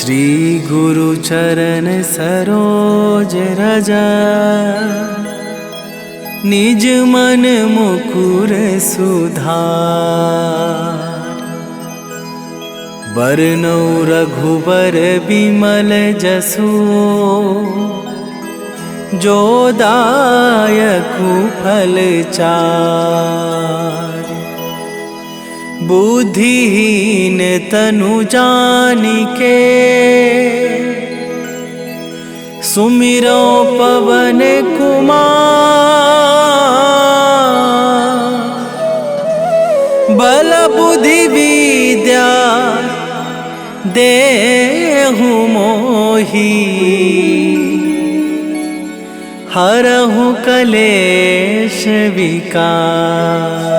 श्री गुरु चरण सरोज रज, निज मन मुकुर सुधार। बरनौ रघुबर बिमल जसु, जो दायकु फल चार। बुद्धिहीन तनु जानिके, सुमिरो पवन कुमार। बल बुद्धि विद्या देहु मोहि, हरहु कलेश विकार।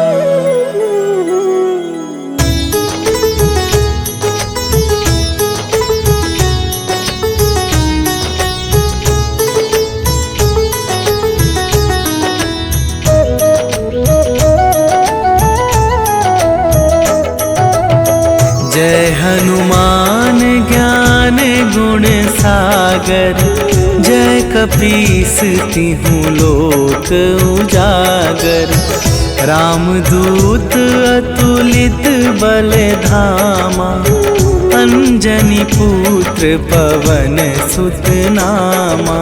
जय हनुमान ज्ञान गुण सागर, जय कपीस तिहुँ लोक उजागर। रामदूत अतुलित बल धामा, अंजनी पुत्र पवन सुत नामा।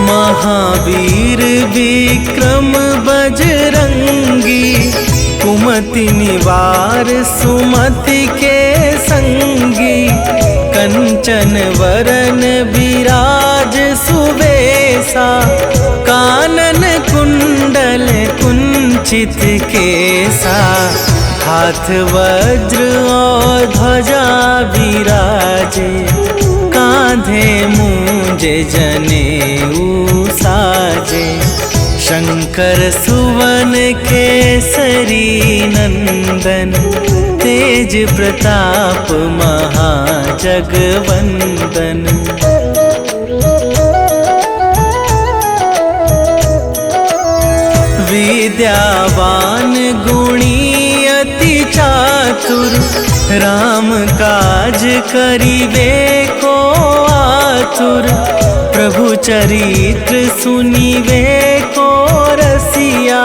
महावीर विक्रम बजरंगी, कुमति निवार सुमति के संगी। कंचन वरन विराज सुबेसा, कानन कुंडल कुंचित केसा। हाथ वज्र और ध्वजा विराजे, कांधे मूंज जनेऊ साजे। शंकर सुवन केसरी नंदन, तेज प्रताप महाजगवंदन। विद्यावान गुणी अति चातुर, राम काज करिबे को आतुर। प्रभु चरित्र सुनिबे को रसिया,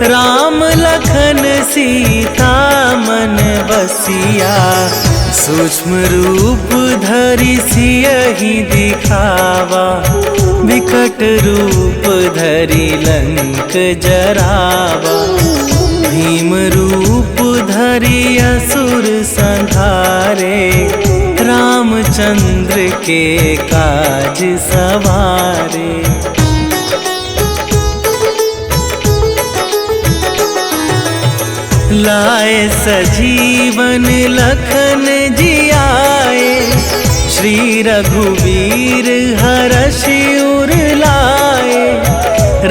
राम लखन सीता मन बसिया। सूक्ष्म रूप धरि सियहि दिखावा, विकट रूप धरि लंक जरावा। भीम रूप धरि असुर संहारे, रामचंद्र के काज सवारे। लाए सजीवन लखन जियाए, श्री रघुवीर हरषि उर लाए।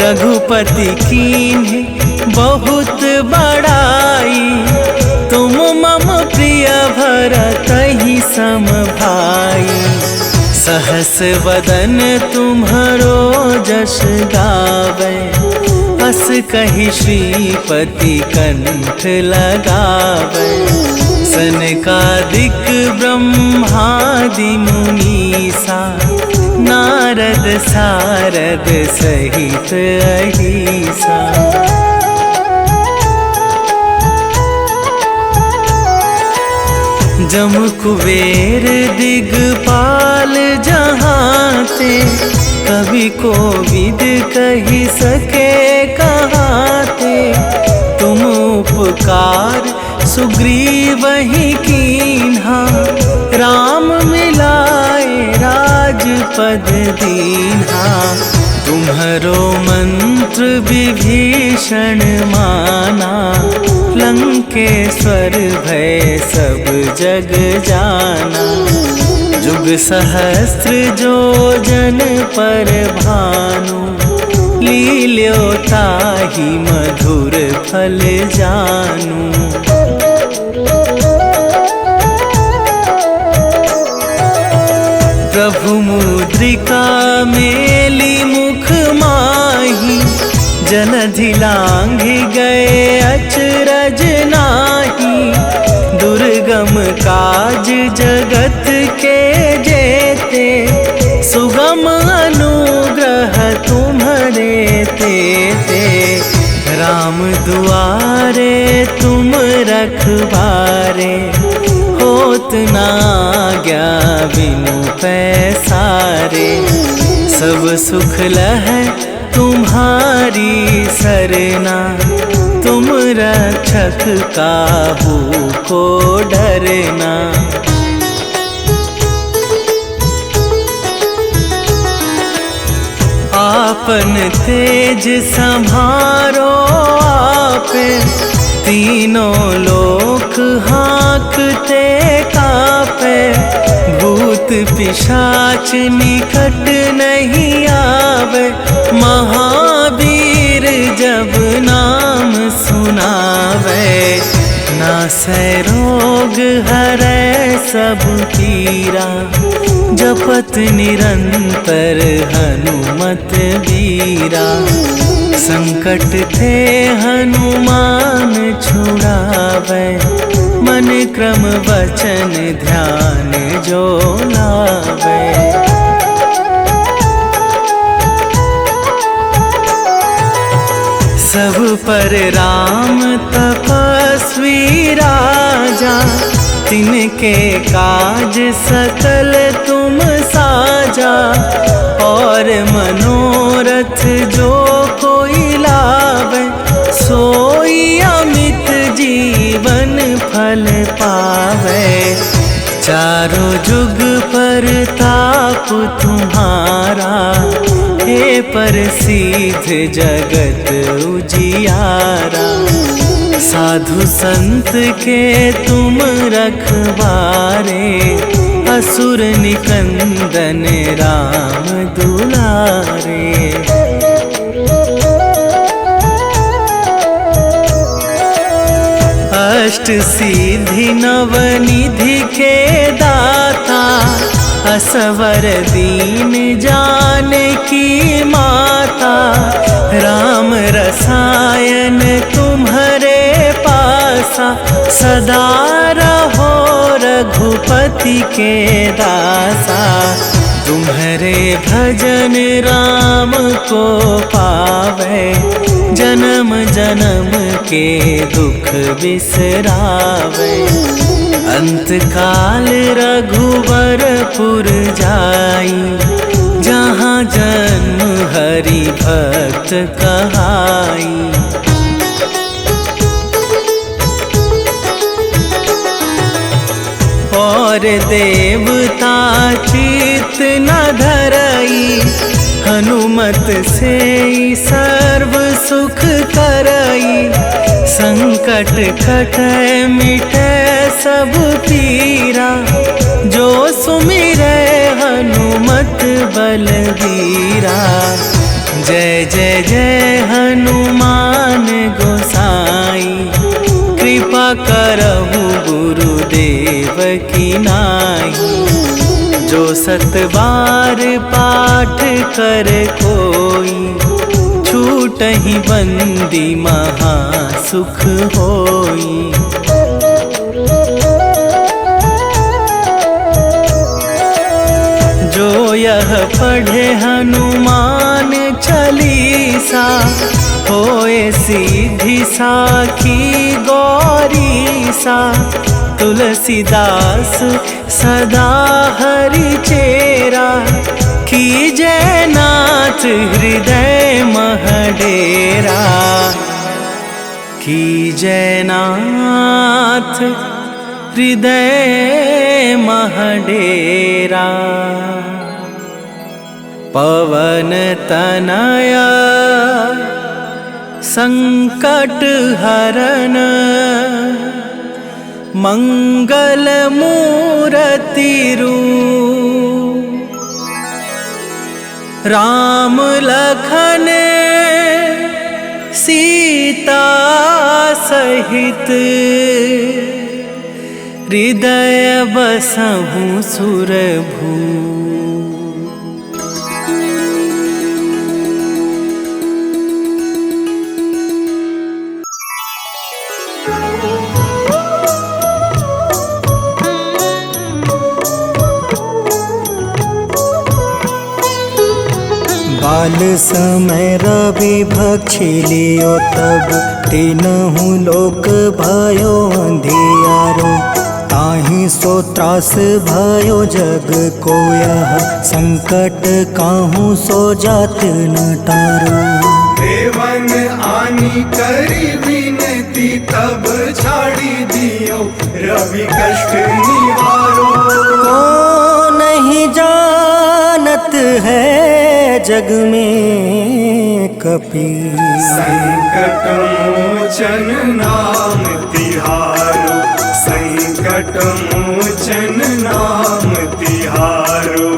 रघुपति कीन्हि बहुत बड़ाई, तुम मम प्रिय भरतहि सम भाई। सहस वदन तुम्हरो जस गावे, अस कहि श्रीपति कंठ लगावे। सनकादिक ब्रह्मादि मुनीसा, नारद सारद सहित अहिसा। जम कुबेर दिगपाल जहाते, कवि कोविद कहि सके कहाते। तुम उपकार सुग्रीवहि कीन्हा, राम मिलाए राजपद दीन्हा। तुम्हरो मंत्र विभीषण माना, लंकेश्वर भय सब जग जाना। जुग सहस्त्र जो जन पर भानु, लील्यो ताहि मधुर फल जानू। प्रभु मुद्रिका मेली मुख माही, जलधि लांघि गए अचरज दुर्गम काज जगत के जेते, सुगम अनुग्रह तुम्हारे तेते। राम दुआरे तुम रखवारे, होत ना आज्ञा बिनु पैसारे। सब सुख लहै तुम्हारी सरना, तुम रक्षक काहू को डरना। आपन तेज संभारो आपे, तीनों लोक हाँकते कापे। भूत पिशाच निकट नहीं आवे, महावीर जब नाम सुनावे। नासै रोग हरै सब पीरा, जपत निरंतर हनुमत बीरा। संकट ते हनुमान छुड़ावे, मन क्रम वचन ध्यान जो लावे। सब पर राम तपस्वी राजा, तिनके काज सकल तुम साजा। और मनोरथ जो कोई लावे, सोई अमित जीवन फल पावे। चारों जुग परताप तुम्हारा, हे प्रसिद्ध जगत उजियारा। साधु संत के तुम रखवारे, असुर निकंदन राम दुलारे। अष्ट सिद्धि नवनिधि के दाता, असवर दीन जानकी माता। राम रसायन तुम्हारे पासा, सदा रहो रघुपति के दासा। तुम्हारे भजन राम को पावे, जन्म जन्म के दुख बिसरावे। अंत काल रघुवरपुर जाई, जहाँ जन्म हरि भक्त कहाई। और देवता चित न धरई, हनुमत से सर्व सुख करई। संकट कटै मिटै सब पीरा, जो सुमिरै हनुमत बलबीरा। जय जय जय हनुमान गोसाई, कृपा करहु गुरुदेव की नाई। जो सत बार पाठ कर कोई, छूटहि बंदी महा सुख होई। जो यह पढ़े हनुमान चालीसा, होए सीधी साखी गौरीसा। तुलसीदास सदा हरि चेरा, कीजै नाथ हृदय मह डेरा। कीजै नाथ हृदय मह डेरा। पवन तनया संकट हरन, मंगल मूरति रूप। राम लखन सीता सहित, हृदय बसहु सुरभू। काल समय रवि भक्षी लियो तब तीनहु लोक भयो अंधियारो। ताहि सो त्रास भयो जग को यह संकट काहू सो जात न टारो। देवन आनी करी विनती तब छाड़ी दियो रवि कष्ट निवारो। को नहीं जानत है जग में कपि संकट मोचन नाम तिहारो। संकट मोचन नाम तिहारो।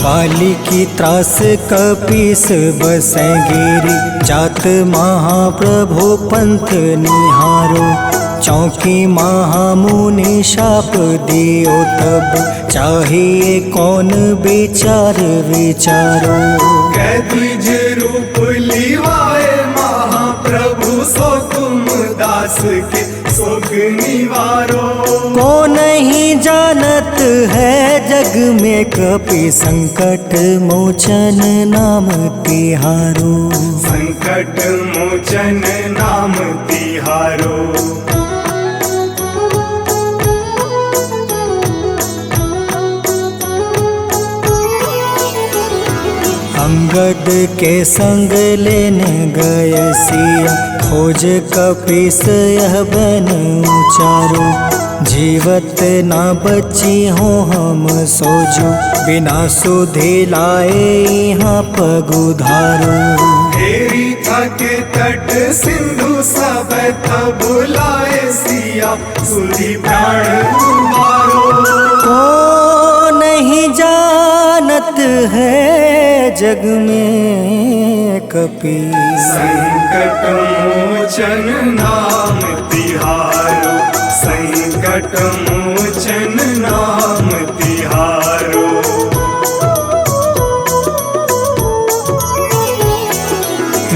बाली की त्रास कपीस बसै गिरी जात महाप्रभु पंथ निहारो। चौकी महामुनि शाप दियो तब चाहिए कौन विचार विचारो। कैदिज रूप लिवाए महाप्रभु सो तुम दास के शोक निवारो। को नहीं जानत है जग में कपि संकट मोचन नाम तिहारो। संकट मोचन नाम तिहारो। अंगद के संग लेने गए सिया खोज कपीस यह बन उचारो। जीवत ना बची हो हम सोजो बिना सुधि लाए यहाँ पगुधारो। हेरी थके तट सिंधु सब तब लाए सिया सुधि प्राण उबारो। को नहीं जानत है जग में कपि संकट मोचन नाम तिहारो। संकट मोचन नाम तिहारो।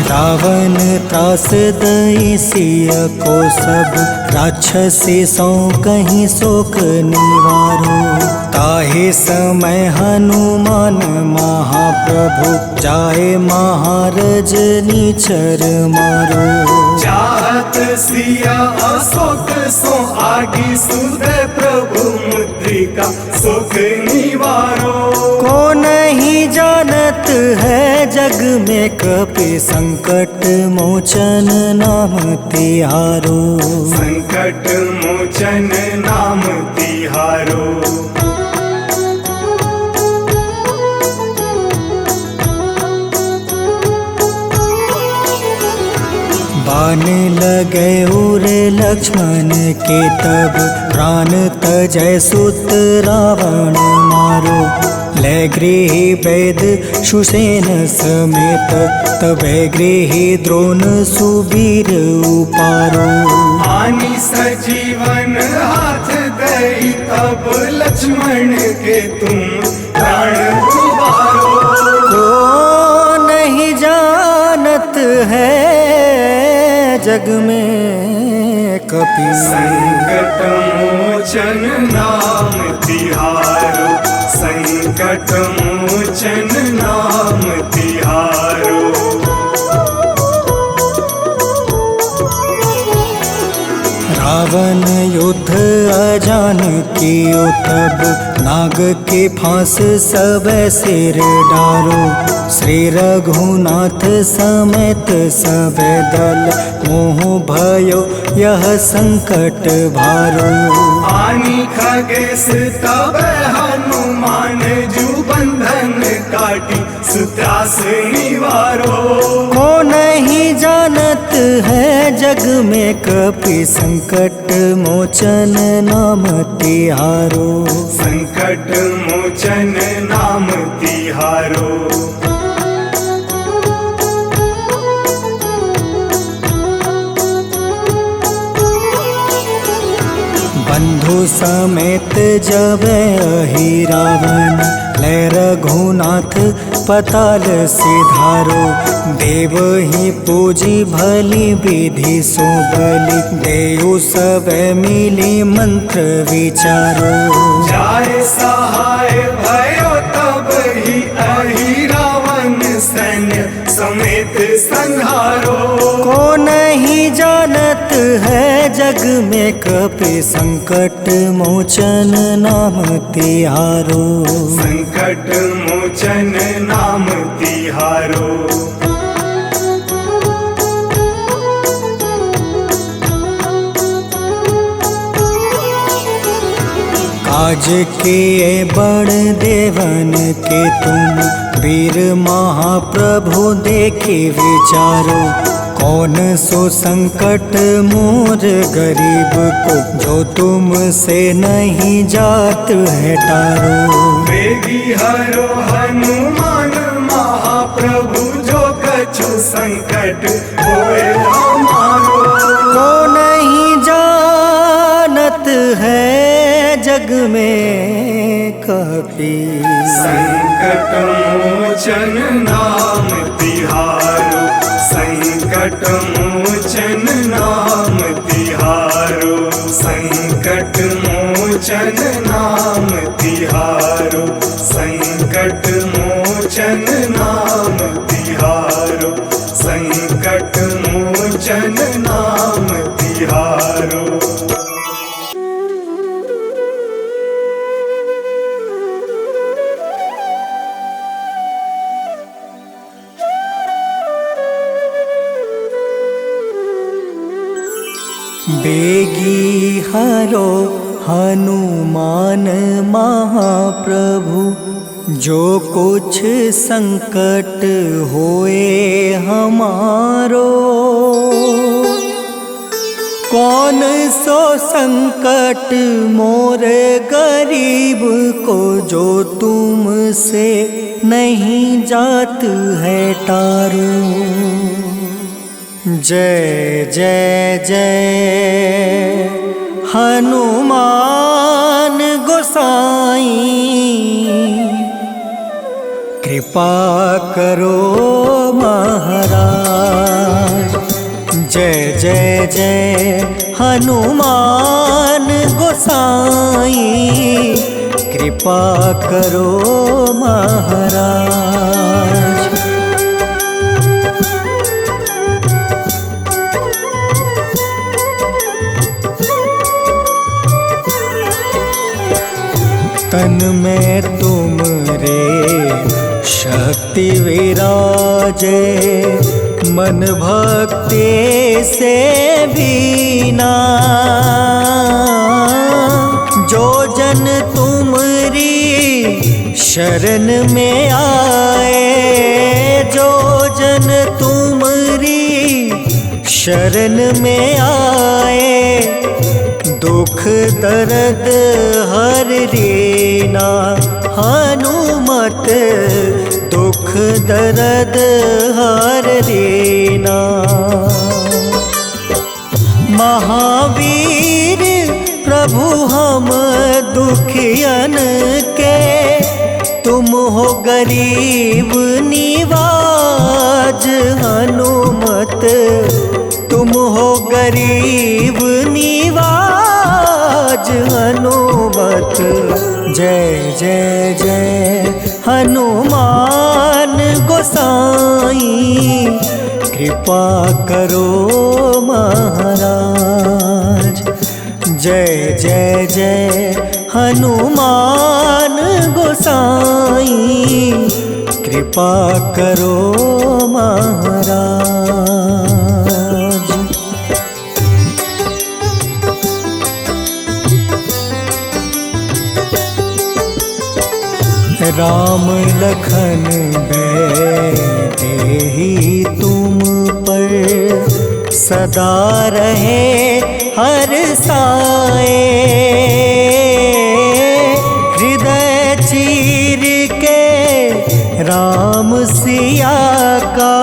रावण त्रास दई सिया को सब राक्षसी सो कहीं शोक निवारो। ताहे समय हनुमान महाप्रभु जाए महारज नीचर मारो। चाहत सिया अशोक सो आगी सुदय प्रभु मुद्रिका शोक निवारो। को नहीं जानत है जग में कपि संकट मोचन नाम तिहारो। संकट मोचन नाम तिहारो। बाण लगे उरे लक्ष्मण के तब प्राण तजय सुत रावण मारो। ले गृही वैद सुसेन समेत तबे गृही द्रोण सुबीर उपारो। आनी सजीवन हाथ गई तब लक्ष्मण के तुम प्राण उबारो। को नहीं जानत है जग में कपि संकट मोचन नाम तिहारो। संकट मोचन नाम तिहारो। रावण युद्ध अजान कियो तब नाग के फांस सब सिर डारो। श्री रघुनाथ समेत सब दल मोह भयो यह संकट भारो। आनी खगेश तब हनुमान जू बंधन काटी सुत्रास निवारो। को नहीं जानत है जग में कपि संकट मोचन नाम तिहारो। संकट मोचन नाम तिहारो। बंधु समेत जब अहि रावण ले रघुनाथ पताल सिधारो। देव ही पूजी भली विधि सो बलि देव सब मिली मंत्र विचारो। जाय सहाय भयो तब ही अहि रावण सैन्य समेत संहारो। को नहीं जानत है जग में कपि संकट मोचन नाम तिहारो। संकट मोचन नाम तिहारो। काज किए बड़ देवन के तुम वीर महाप्रभु देखी विचारो। कौन सो संकट मोर गरीब को जो तुम से नहीं जात है टारो। वेगी हरो हनुमान महाप्रभु जो कछु संकट होए हमारो। को नहीं जानत है जग में कपि संकट मोचन नाम तिहारो। संकट मोचन नाम तिहारो। संकट मोचन नाम तिहारो। संकट मोचन नाम तिहारो। संकट मोचन नाम तिहारो। बेगी हरो हनुमान महाप्रभु जो कुछ संकट होए हमारो। कौन सो संकट मोर गरीब को जो तुम से नहीं जात है टारो। जय जय जय हनुमान गोसाई कृपा करो महाराज। जय जय जय हनुमान गोसाई कृपा करो महाराज। तन में तुम रे शक्ति विराजे मन भक्ति से बीना। जो जन तुमरी शरण में आए जो जन तुमरी शरण में आए दुख दर्द हर लेना। हनुमत दुख दर्द हर लेना। महावीर प्रभु हम दुखियन के तुम हो गरीब निवाज। हनुमत तुम हो गरीब निवाज। हनुमत जय जय जय हनुमान गोसाई कृपा करो महाराज। जय जय जय हनुमान गोसाई कृपा करो महाराज। राम लखन देहि तुम पर सदा रहे हर साए। हृदय चीर के राम सिया का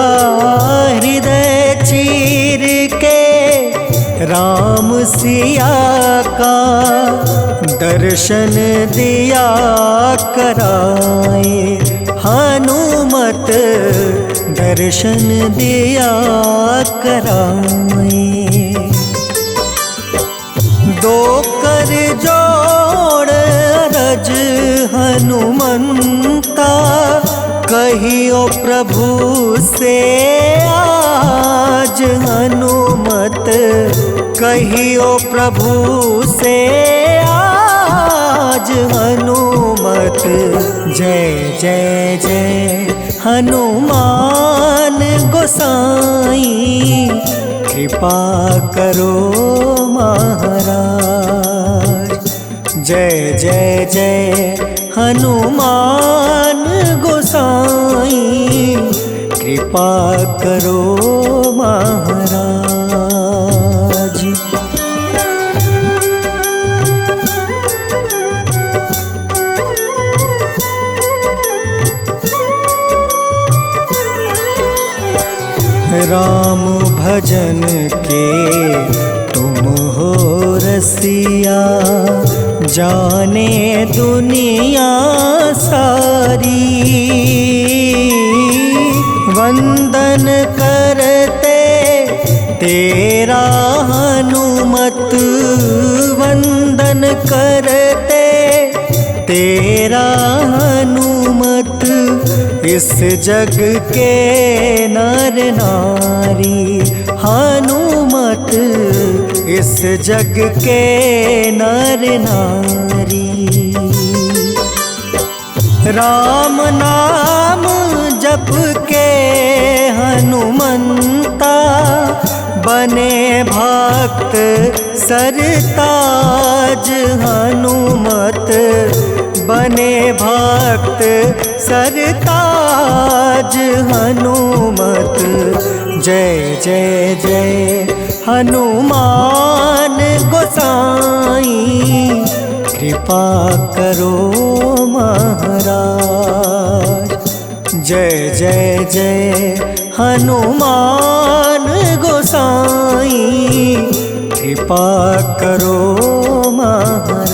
हृदय चीर के राम सिया का दर्शन दिया कराए हनुमत, दर्शन दिया कराए। दो कर जोड़ अरज हनुमंता, कहियो प्रभु से आज हनुमत, कहियो प्रभु से आज हनुमत। जय जय जय हनुमान गोसाई, कृपा करो महाराज। जय जय जय हनुमान गोसाई, कृपा करो महाराज। राम भजन के तुम हो रसिया, जाने दुनिया सारी। वंदन करते तेरा हनुमत, वंदन करते तेरा हनुमत। इस जग के नर नारी हनुमत, इस जग के नर नारी। राम नाम जप के हनुमंता, बने भक्त सरताज हनुमत, बने भक्त सरताज हनुमत। जय जय जय हनुमान गोसाई, कृपा करो महाराज। जय जय जय हनुमान गोसाई, कृपा करो महाराज।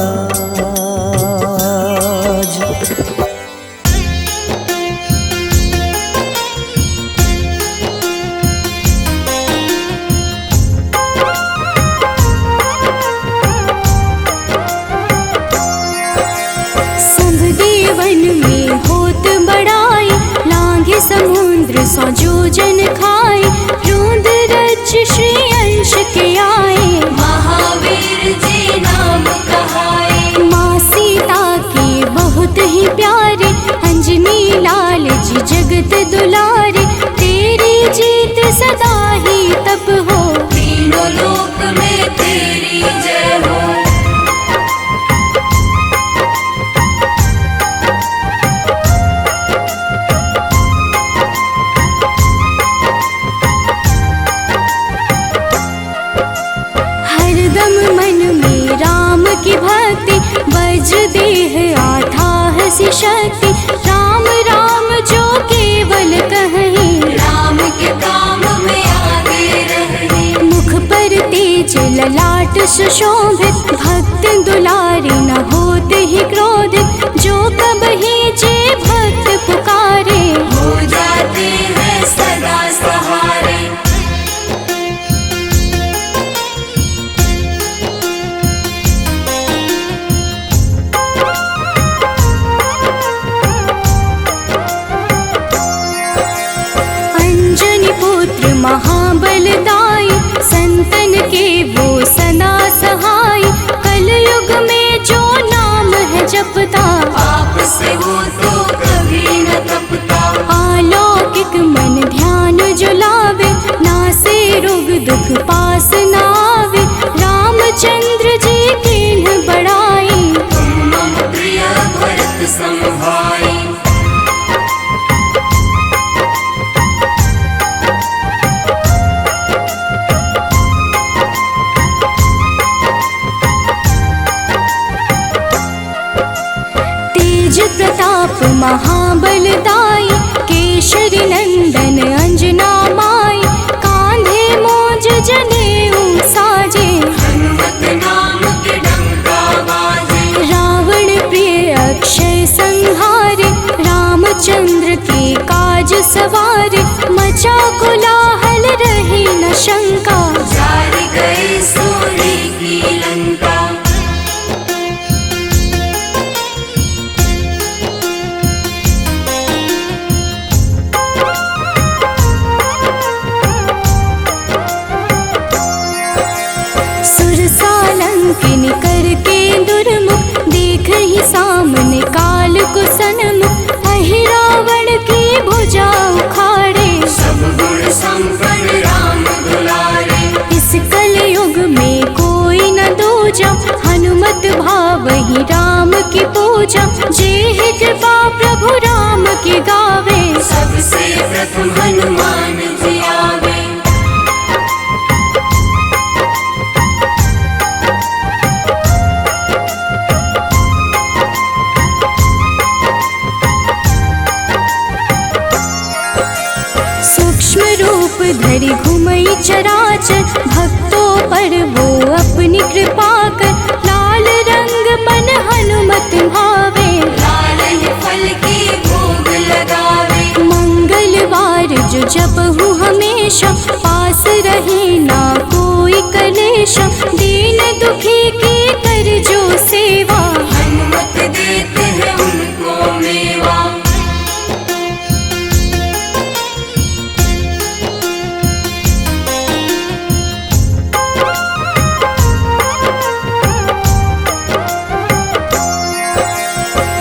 समुद्र सौ जोजन खाए, रोंद रज श्री अंश के आए। महावीर जी नाम कहाए, माँ सीता के बहुत ही प्यारे, अंजनी लाल जी जगत दुलारे। तेरी जीत सदा ही तब हो, तीनों लोक में तेरी जय हो। की भक्ति बज देह आठाह सी शक्ति। राम राम जो केवल कहें, राम के काम में आगे रहें। मुख पर तेज ललाट सुशोभित, भक्त दुलारे न होत ही क्रोधित। जो कबहि जे भक्त पुकारे, हो जाते हैं सदा सहारे। महाबलदाई, संतन के वो सदा सहाय। कलयुग में जो नाम है जपता, पाप से वो तो कभी न तपता। अलौकिक मन ध्यान जो लावे, नासे रोग दुख पास न आवे। रामचंद्र जी किन्ह बड़ाई, तुम मम प्रिय भरत सम भाई। प्रताप महाबलदाई, केशरी नंदन अंजना माई। कांधे मोज जनेऊ साजे, हनुमत नाम के डंका बाजे। रामचंद्र के काज सवारे, मचा कोलाहल रही न शंका, जार गए सूर्य की लंका। सुरसालंकिनी करके दुर्मुख, देख ही सामने काल को सन्मुख, अहि रावण की भुजा उखाड़े, सब गुण संपन्न राम दुलारे। इस कलयुग में कोई न दूजा, हनुमत भावहि राम की पूजा, जेहि कृपा प्रभु राम की गावे, सबसे प्रथम हनुमान जी आवे। सूक्ष्म रूप धरि घुमई चराचर, भक्तों पर वो अपनी कृपा कर, लाल रंग मन हनुमत भावे, लाल ही फल की भोग लगावे। मंगलवार जो जपहु हमेशा, पास रहे ना कोई कलेशा, दीन दुखी की कर जो सेवा, हनुमत देते हैं उनको मेवा।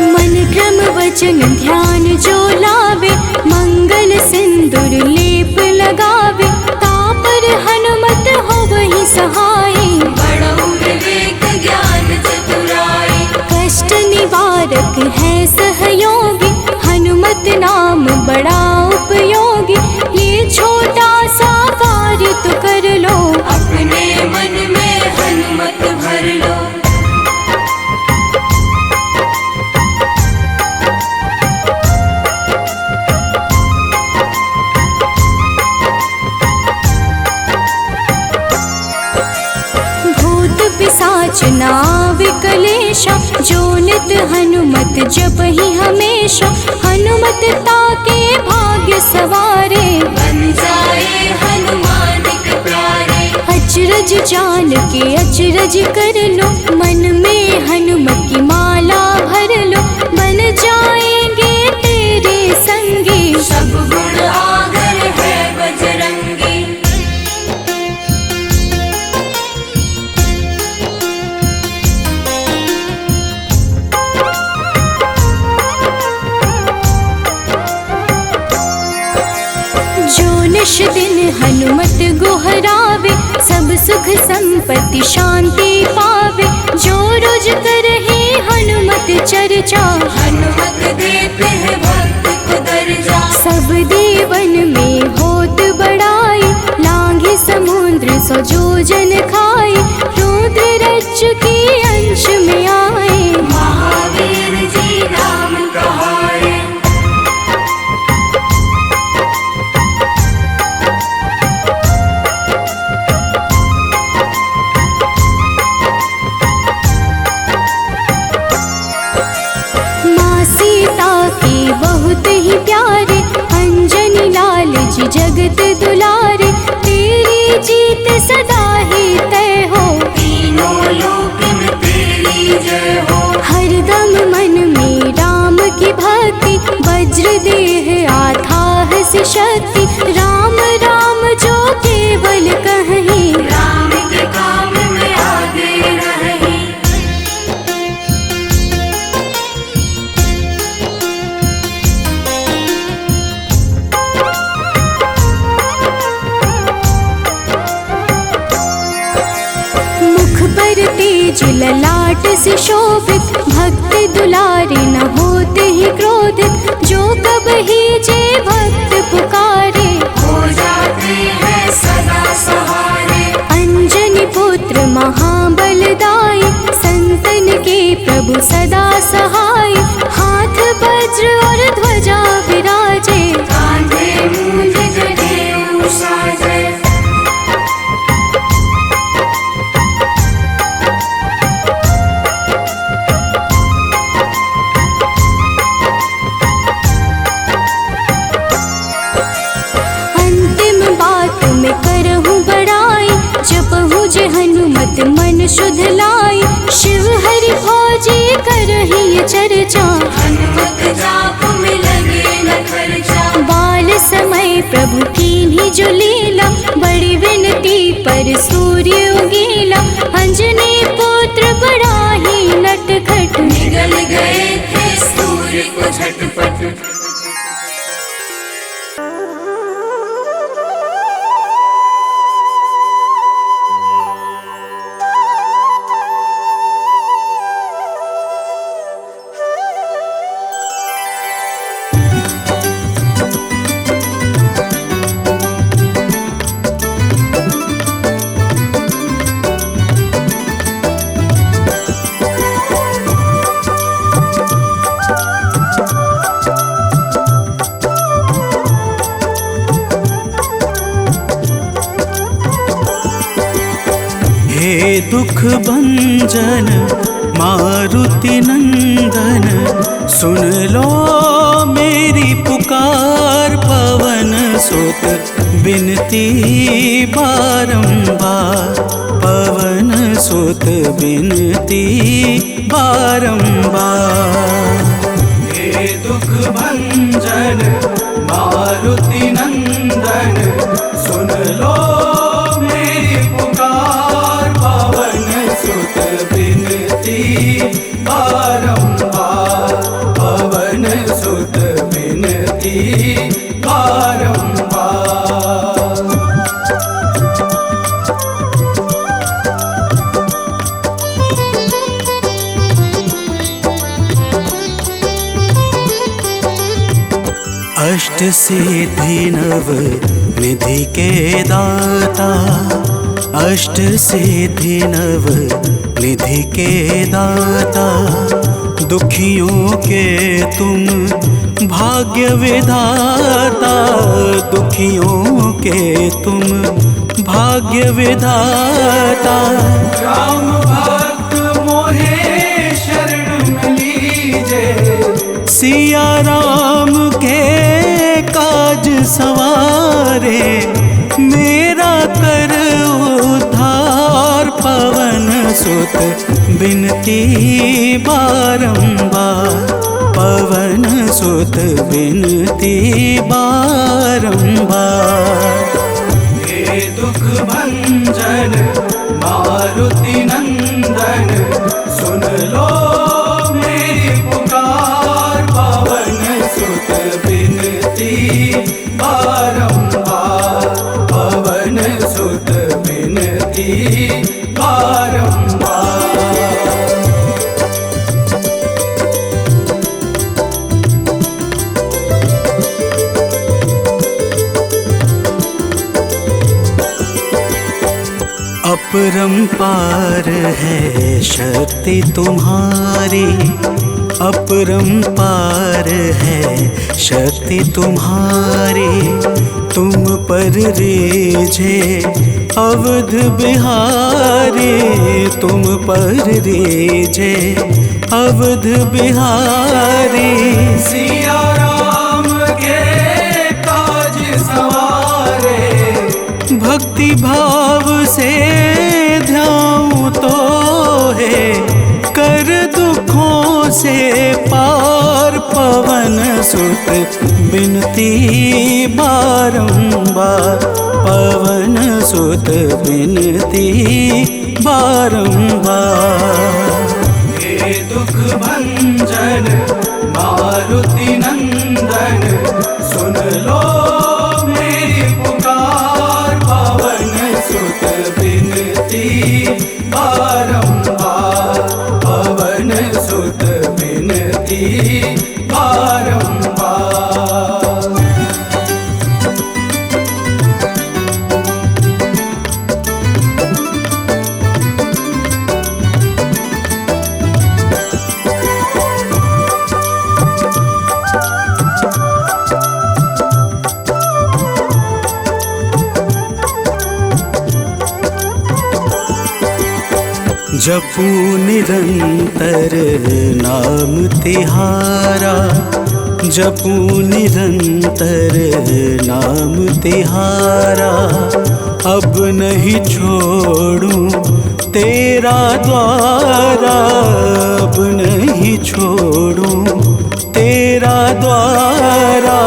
मन क्रम वचन ध्यान जो लावे, मंगल सिंदूर लेप लगावे, तापर हनुमत हो वही सहाय, बड़ो विवेक ज्ञान चतुराई। कष्ट निवारक है सहयोगी, हनुमत नाम बड़ा उपयोगी, ये छोटा सा कार्य तो कर लो, अपने मन में हनुमत भर लो। भूत पिशाच नाव कलेशा, जो नित हनुमत जप ही हमेशा, हनुमत ताके भाग्य सवारे, बन जाए हनुमान के प्यारे। अचरज जान के अचरज कर लो, मन में हनुमत की माला भर लो, बन जाएंगे तेरे संगी, सब गुण आगर है बजरंगी। जो निश दिन हनुमत गोहरावे, सब सुख संपत्ति शांति पावे, जो रोज करहे हनुमत चर्चा, हनुमत देते हैं भक्त को दर्जा। सब देवन में होत बड़ाई, लांघे समुद्र सो जो जन खाए, रुद्र रज की अंश में आए, महावीर जी नाम कहाए। माँ सीता के बहुत ही प्यारे, अंजनी लाल जी जगत दुलारे, तेरी जीत सदा ही तय हो, तीनों लोक में तेरी जय हो। हरदम मन में राम की भक्ति, वज्र देह आथाह से शक्ति, राम राम जो केवल कहीं, राम के काम में आगे रही। मुख पर तेज ललाट से शोभित, भक्त दुलारे न होते ही क्रोधित, जो कब ही जे भक्त पुकारे, हो जाते हैं सदा सहारे। अंजनी पुत्र महाबलदाई, संतन के प्रभु सदा सहाय, हाथ वज्र और ध्वजा विराजे, कांधे मूंज जनेऊ साजे। नित मन शुद्ध लाई, शिव हरि भोजी करही चर्चा। हनुमत जाप में लगे न खर्चा, बाल समय प्रभु कीन्ही जो लीला, बड़ी विनती पर सूर्य उगीला। अंजनी पुत्र बड़ा ही नटखट, निगल गए थे सूर्य को झटपट। हे दुख भंजन मारुति नंदन, सुन लो मेरी पुकार। पवन सुत बिनती बारंबार, पवन सुत बिनती बारंबार। हे दुख भंजन मारुति नंदन, सुन लो मेरी पुकार। पवन सुत बिनती बारंबार, पवन सुत बिनती बारंबार। अष्ट सिद्धि नव निधि के दाता, अष्ट सिद्धि नव निधि के दाता। दुखियों के तुम भाग्य विधाता, दुखियों के तुम भाग्य विधाता। राम भक्त मोहे शरण लीजे, सिया राम के काज सवारे। मेरा कर उद्धार, पवन सुत बिनती बारंबार, पवन सुत बिनती बारंबार। हे दुख भंजन मारुति नंदन, सुन लो मेरी पुकार। पवन सुत बिनती बारंबार, पवन सुत बिनती बारंबार। अपरंपार है शक्ति तुम्हारी, अपरंपार है शक्ति तुम्हारी। तुम पर रीझे अवध बिहारी, तुम पर रीझे अवध बिहारी। सिया राम के काज सवारे, भक्ति भाव से ध्याऊं तो है, कर दुखों से पार। पवन सुत बिनती बारंबार, पवन सुत बिनती बारंबार। हे दुख भंजन मारुति नंदन, सुन लो मेरी पुकार। पवन सुत बिनती बारंबार, पवन सुत बिनती बारंबार। जपू निरंतर नाम तिहारा, जपू निरंतर नाम तिहारा। अब नहीं छोड़ूं तेरा द्वारा अब नहीं छोड़ूं, तेरा द्वारा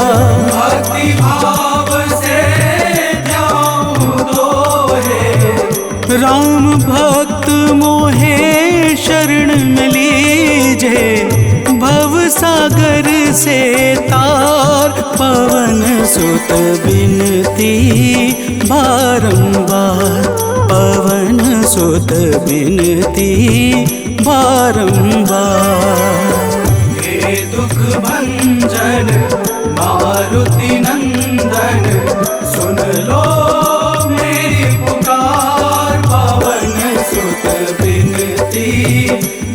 भक्ति भाव से जाऊं दोहे। राम भक्त मोहे शरण में लीजे, भव सागर से तार पवन सुत बिनती बारंबार, पवन सुत बिनती बारंबार। हे दुख भंजन मारुति नंदन, सुन लो मेरी पुकार, पवन सुत बिनती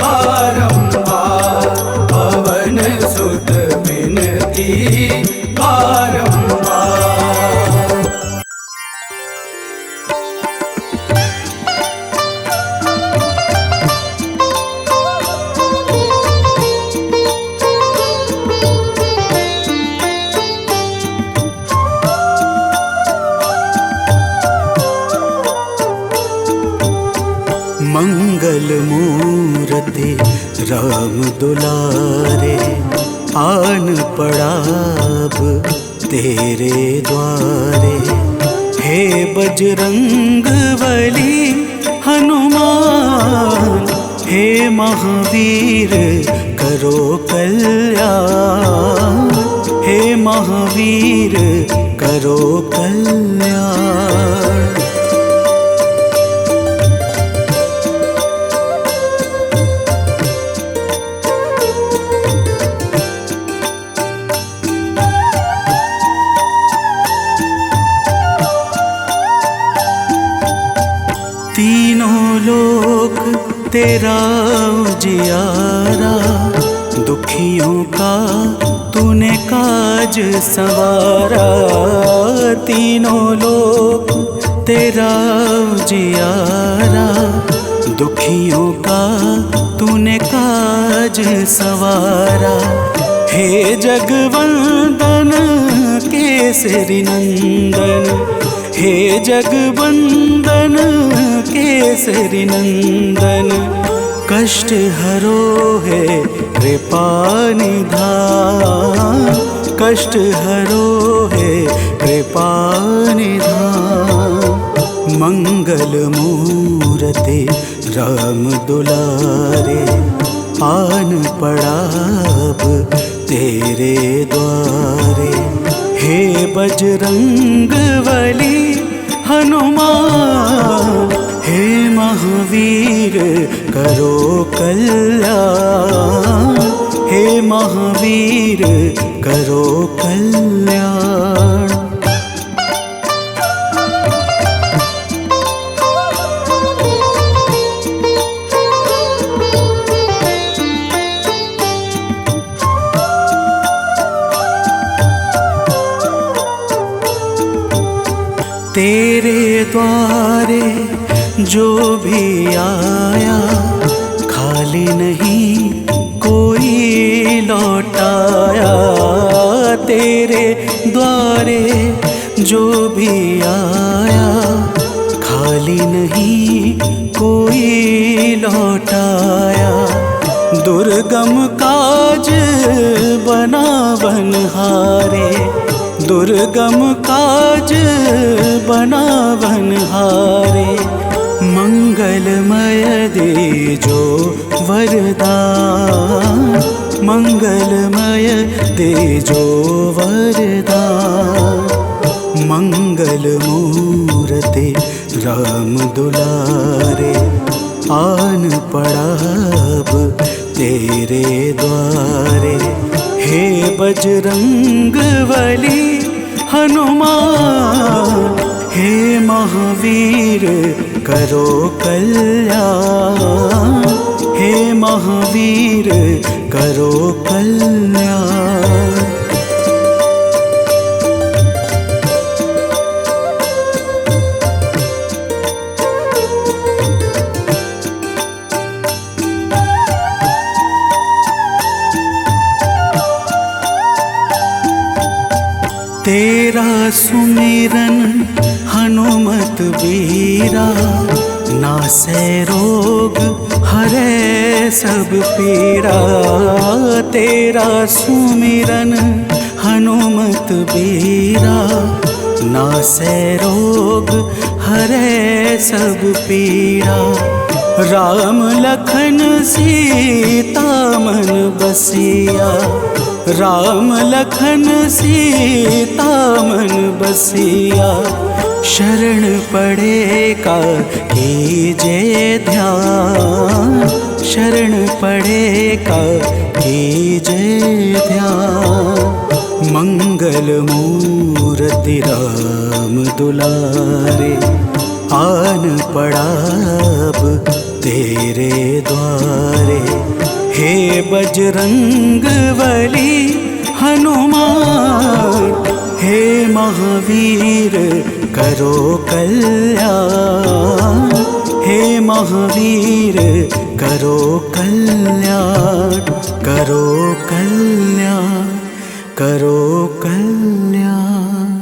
बारंबार, पवन सुत बिनती बारंबार। मंगल मूर्ति राम दुलारे, आन पड़ा अब तेरे द्वारे। हे बजरंग बली हनुमान, हे महावीर करो कल्याण, हे महावीर करो कल्याण। तीनों लोक तेरा उजियारा, दुखियों का तूने काज संवारा। तीनों लोक तेरा उजियारा, दुखियों का तूने काज संवारा। हे जगवंदन केसरी नंदन, हे जगवंदन केसरी नंदन, कष्ट हरो है कृपा निधान, कष्ट हरो है कृपा निधान। मंगल मूर्ति राम दुलारे, आन पड़ा अब तेरे द्वारे। हे बजरंग बली हनुमान, हे महावीर करो कल्याण, हे महावीर करो कल्याण। तेरे द्वारे जो भी आया, खाली नहीं कोई लौटाया। तेरे द्वारे जो भी आया, खाली नहीं कोई लौटाया। दुर्गम काज बना बनहारे, दुर्गम काज बना बनहारे। मंगलमय दे जो वरदान, मंगलमय दे जो वरदान। मंगल मूर्ति राम दुलारे, आन पड़ा अब तेरे द्वारे। हे बजरंग बली हनुमान, हे महावीर करो कल्याण, हे महावीर करो कल्याण। तेरा सुमिरन हनुमत बीरा, नासै रोग हरै सब पीड़ा, तेरा सुमिरन हनुमत बीरा। नासै रोग हरै सब पीड़ा, राम लखन सीता मन बसिया। राम लखन सीता मन बसिया, शरण पड़े का कीजे ध्यान। शरण पड़े का कीजे ध्यान। मंगल मूर्ति राम दुलारे, आन पड़ा अब तेरे द्वारे। हे बजरंग बली हनुमान, हे महावीर करो कल्याण। हे महावीर करो कल्याण, करो कल्याण, करो कल्याण।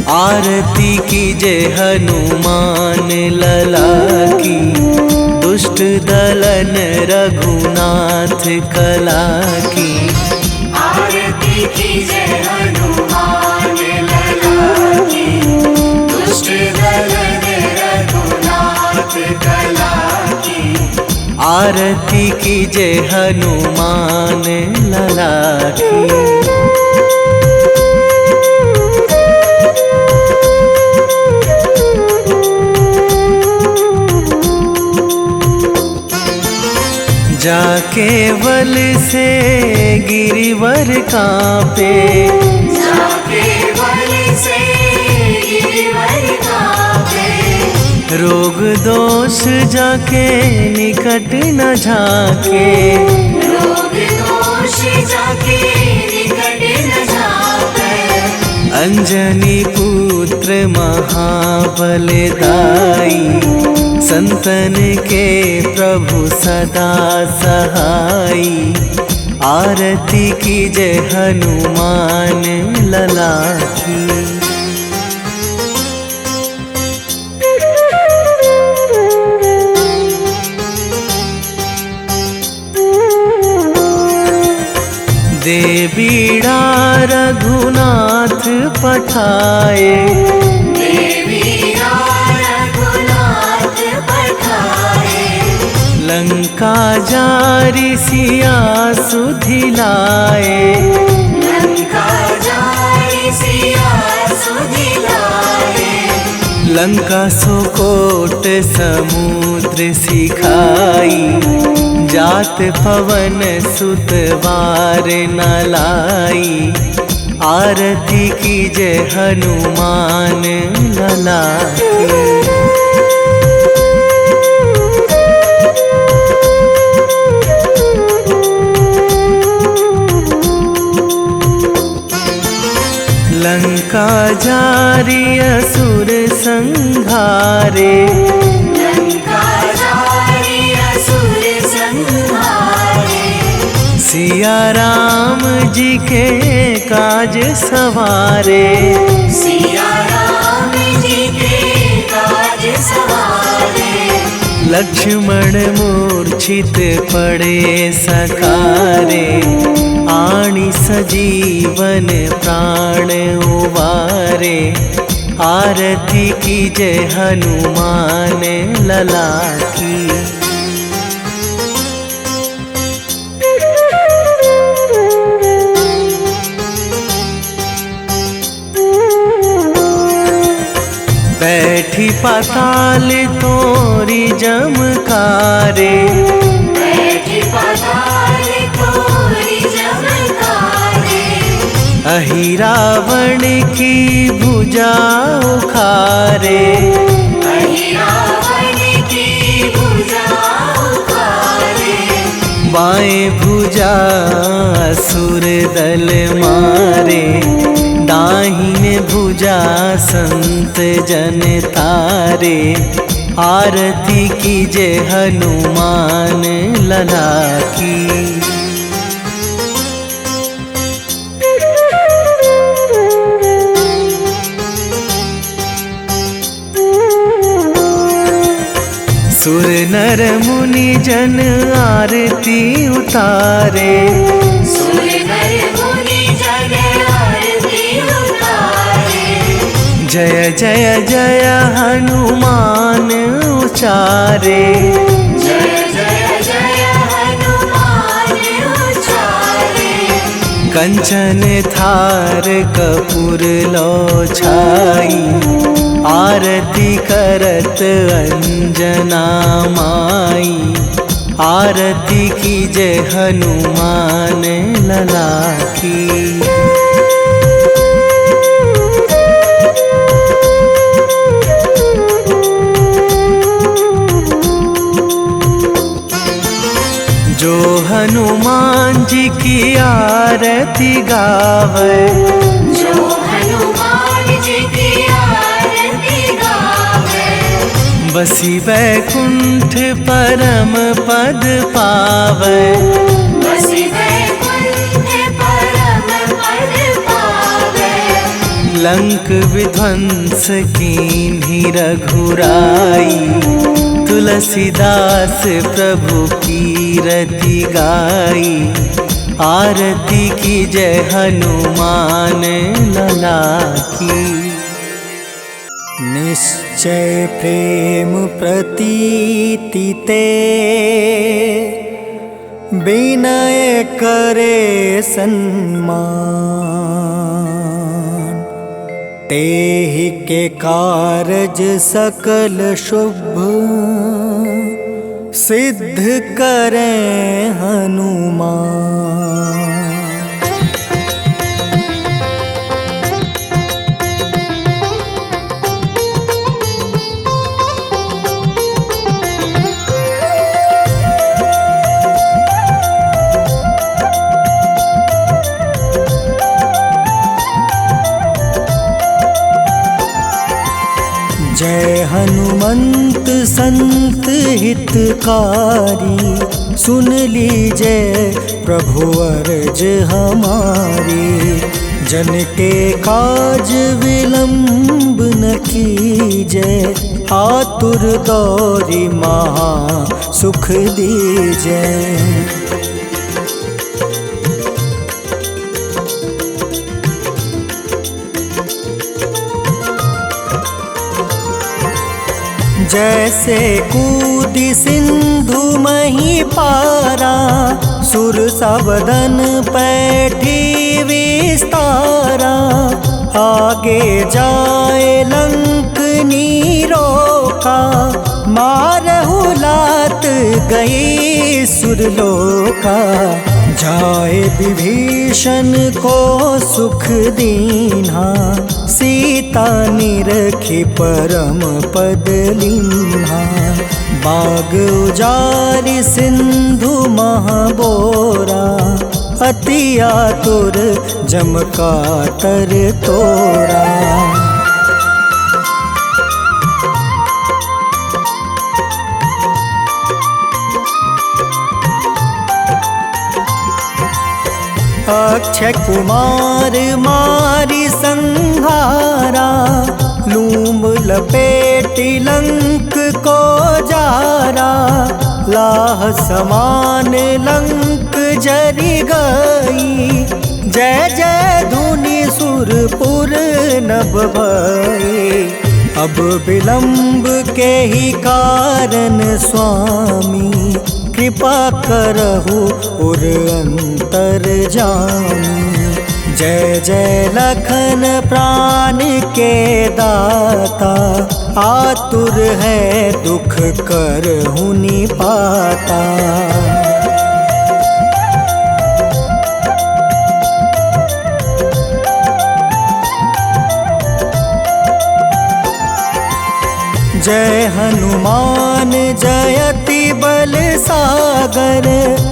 आरती कीजे हनुमान लला की, दुष्ट दलन रघुनाथ कला की। आरती कीजे हनुमान लला की, दुष्ट दलन रघुनाथ कला की। आरती कीजे हनुमान लला की। जाके बल से गिरिवर कांपे, जाके बल से गिरिवर कांपे। रोग दोष जाके निकट न झाके। रोग दोष जाके निकट न झाके। अंजनी पुत्र महाबलदाई, संतन के प्रभु सदा सहाई। आरती कीजे हनुमान लला की। दे बीड़ा रघुनाथ पठाए, लंका जारी सिया सुधिलाए। लंका जारी सिया सुधिलाए। लंका सुकोट समुद्र सिखाई, जात पवन सुत वार न लाई। आरती कीजे हनुमान लला की। लंका जारी असुर संहारे, लंका जारी असुर संहारे। सिया राम जी के काज सवारे। सिया राम जी के काज सवारे। लक्ष्मण मूर्छित पड़े सकारे, आणी सजीवन प्राण उबारे। आरती कीजे हनुमान लला की। बैठी पाताल तोरी जमकारे, बैठी पाताल तोरी जमकारे। अहि रावण की भुजा उखारे, अहि रावण की भुजा उखारे। बाएं बाएं भुजा असुर दल मारे, दाहिने भुजा संत जन तारे। आरती कीजे हनुमान लला की। सुर नर मुनि जन आरती उतारे, सुर नर मुनि जन आरती उतारे। जय जय जय हनुमान उचारे, जय जय जय हनुमान उचारे। कंचन थार कपूर लो छाई, आरती करत अंजना माई। आरती कीजे हनुमान लला की। जो हनुमान जी की आरती गावे, जो हनुमान जी की आरती गावे। बसी वैकुंठ परम पद पावे, बसी वैकुंठ परम पद पावे। लंक विध्वंस कीन्ही रघुराई, तुलसीदास प्रभु की रति गाई। आरती कीजे हनुमान लला की। निश्चय प्रेम प्रतीति ते, विनय करे सन्मान। तेहि के कारज सकल शुभ, सिद्ध करें हनुमान। जय हनुमंत संत हितकारी, सुन लीजय प्रभु अर्ज हमारी। जन के काज विलंब न कीजय, आतुर दौरी महा सुख दीजय। जैसे कूदी सिंधु मही पारा, सुर सबदन पैठी विस्तारा। आगे जाए लंक नीरोका, मारहु लात गई सुरलोका। जाए विभीषण को सुख दीन्हा, सीता निरखी परम पद लीन्हा। बाग उजारि सिंधु महाबोरा, अति आतुर जम कातर तोरा। अक्षय कुमार मारी संहारा, लूम लपेटी लंक को जारा। लाह समान लंक जरी गई, जय जय धुनि सुरपुर नभ भई। अब विलंब के ही कारण स्वामी, कृपा करहु उर अंतर जामी। जय जय लखन प्राण के दाता, आतुर है दुख करहु निपाता। जय हनुमान जयति बल सागर,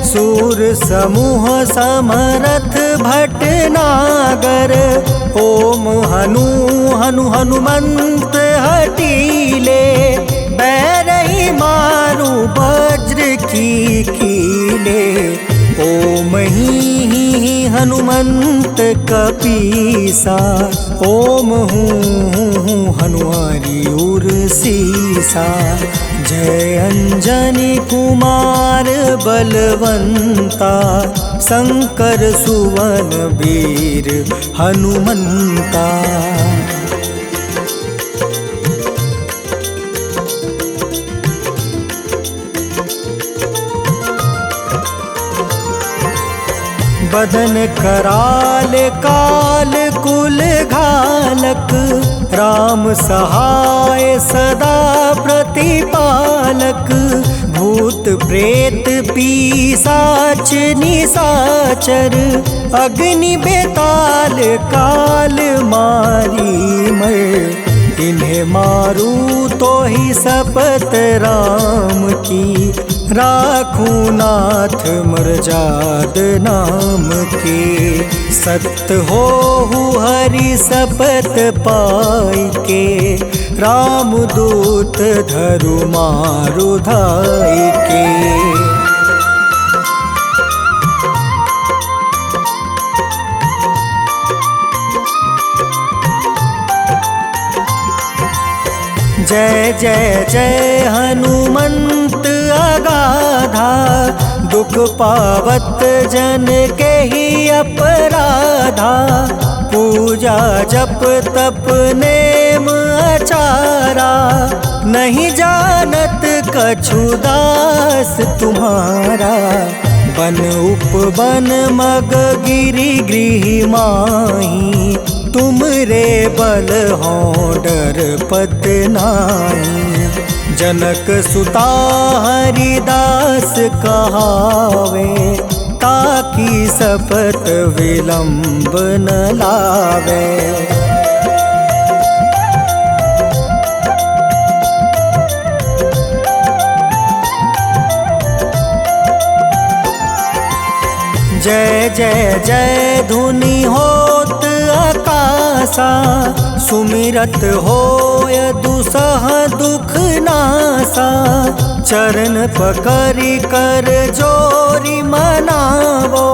सूर समूह समरथ भटनागर। ओम हनु हनु हनुमंत हटीले, बैरही मारू वज्र की कीले। ओम ही हनुमंत कपीसा, ओम हूँ हनुमारी उर सीसा। जय अंजनी कुमार बलवंता, शंकर सुवन वीर हनुमंता। बदन कराल काल कुल घालक, राम सहाय सदा प्रतिपालक। भूत प्रेत पिशाच निशाचर, अग्नि बेताल काल मारी मर। इन्हें मारू तो ही शपथ राम की, राखूं नाथ मर्जाद नाम के। सत्य हो हरि शपथ पाई के, राम दूत धरु मारु धाई के। जय जय जय हनुमंत अगाधा, दुख पावत जन के ही अपराधा। पूजा जप तप नेम आचारा, नहीं जानत कछु दास तुम्हारा। बन उपवन मग गिरि गृह माही, तुम रे बल हो डर पत नाई। जनक सुता हरिदास कहावे, ताकि शपथ विलंब न लावे। जय जय जय धुनि होत आकाशा, सुमिरत होय दुसह दुख नासा। चरण पकड़ि कर जोरी मनावो,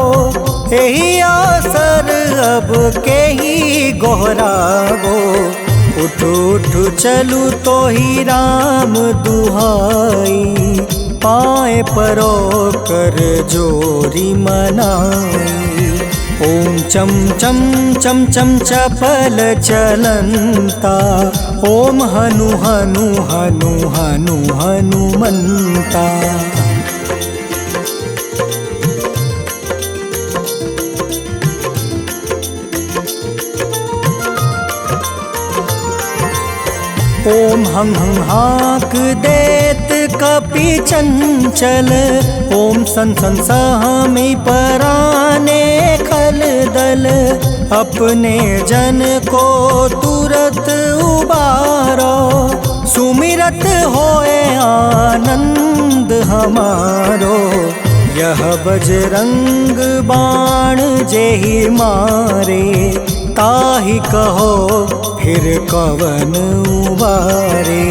एही आसर अब के ही गोहरावो। उठ उठ चलू तो ही राम दुहाई, पाए परो कर जोरी मनाई। ओम चम चम चम चम चपल चलंता, ओम हनु हनु हनु हनु हनुमंता। ओम हं हं हाक देत कपि चंचल, ओम सन सन सहमी पराने खल दल। अपने जन को तुरत उबारो, सुमिरत होए आनंद हमारो। यह बजरंग बाण जेहि मारे, ताहि कहो फिर कवन उबारे।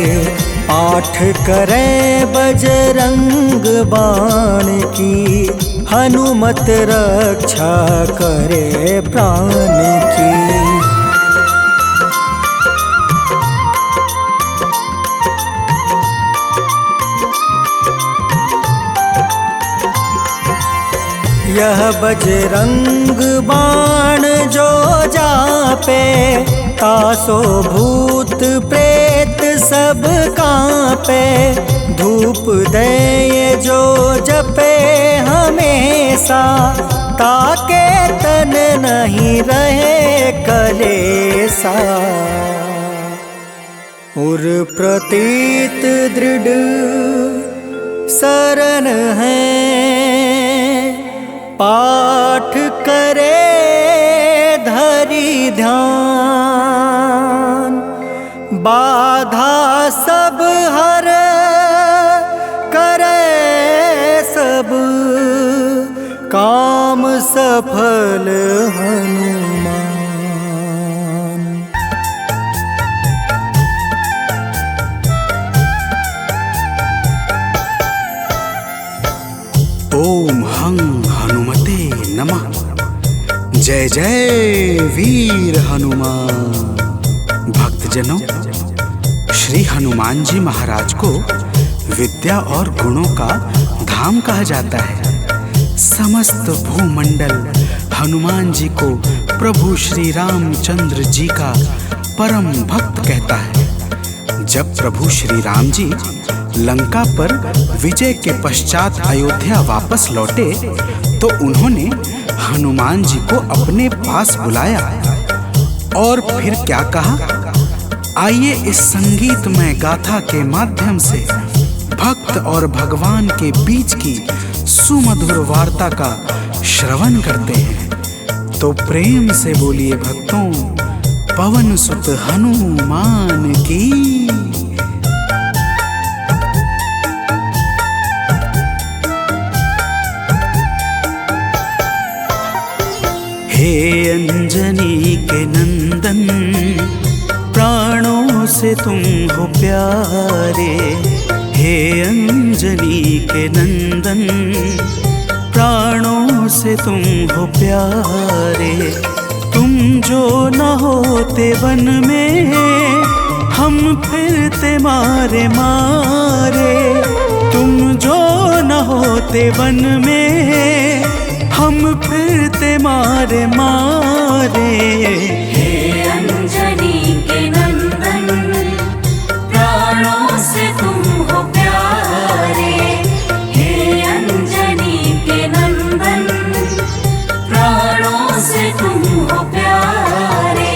पाठ करें बजरंग बाण की, हनुमत रक्षा करे प्राण की। यह बजरंग बाण जो जापे, तासो भूत प्रेत सब कांपे। धूप दे जो जपे हमेशा, ताके तन नहीं रहे कलेसा। उर प्रतीत दृढ़ शरण है, पाठ करे धरि ध्यान। बाधा सब सफल हनुमान। ओम हं हनुमते नमः। जय जय वीर हनुमान। भक्तजनों, श्री हनुमान जी महाराज को विद्या और गुणों का धाम कहा जाता है। समस्त भूमंडल हनुमान जी को प्रभु श्री रामचंद्र जी का परम भक्त कहता है। जब प्रभु श्री राम जी लंका पर विजय के पश्चात अयोध्या वापस लौटे तो उन्होंने हनुमान जी को अपने पास बुलाया और फिर क्या कहा, आइए इस संगीतमय गाथा के माध्यम से भक्त और भगवान के बीच की सुमधुर वार्ता का श्रवण करते हैं। तो प्रेम से बोलिए भक्तों, पवन सुत हनुमान की। हे अंजनी के नंदन, प्राणों से तुम हो प्यारे। हे अंजनी के नंदन, प्राणों से तुम हो प्यारे। तुम जो न होते वन में, हम फिरते मारे मारे। तुम जो न होते वन में, हम फिरते मारे मारे। हे अंजनी के नंदन, प्राणों से तुम हो प्यारे। हे अंजनी के नंदन, प्राणों से तुम हो प्यारे।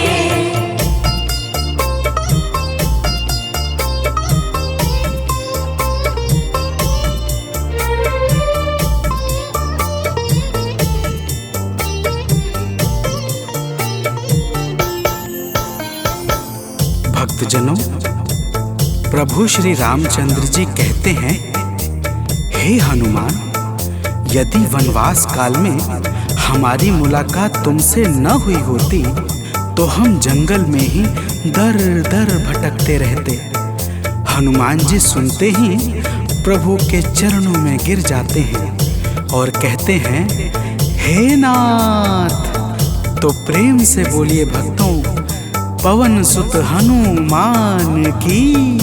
भक्तजनों, प्रभु श्री रामचंद्र जी कहते हैं, हे हनुमान, यदि वनवास काल में हमारी मुलाकात तुमसे न हुई होती तो हम जंगल में ही दर दर भटकते रहते। हनुमान जी सुनते ही प्रभु के चरणों में गिर जाते हैं और कहते हैं, हे नाथ। तो प्रेम से बोलिए भक्तों, पवन सुत हनुमान की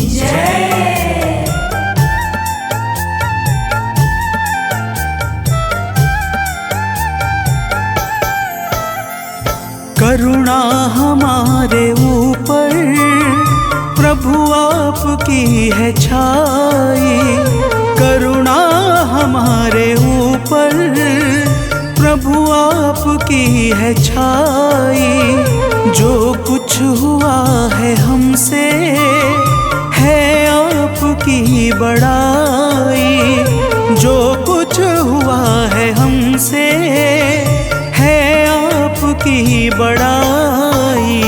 जय। करुणा हमारे ऊपर प्रभु आपकी है छाई। करुणा हमारे ऊपर प्रभु आपकी है छाई। जो कुछ हुआ है हमसे है आपकी बड़ाई। जो कुछ हुआ है हमसे है आपकी बड़ाई।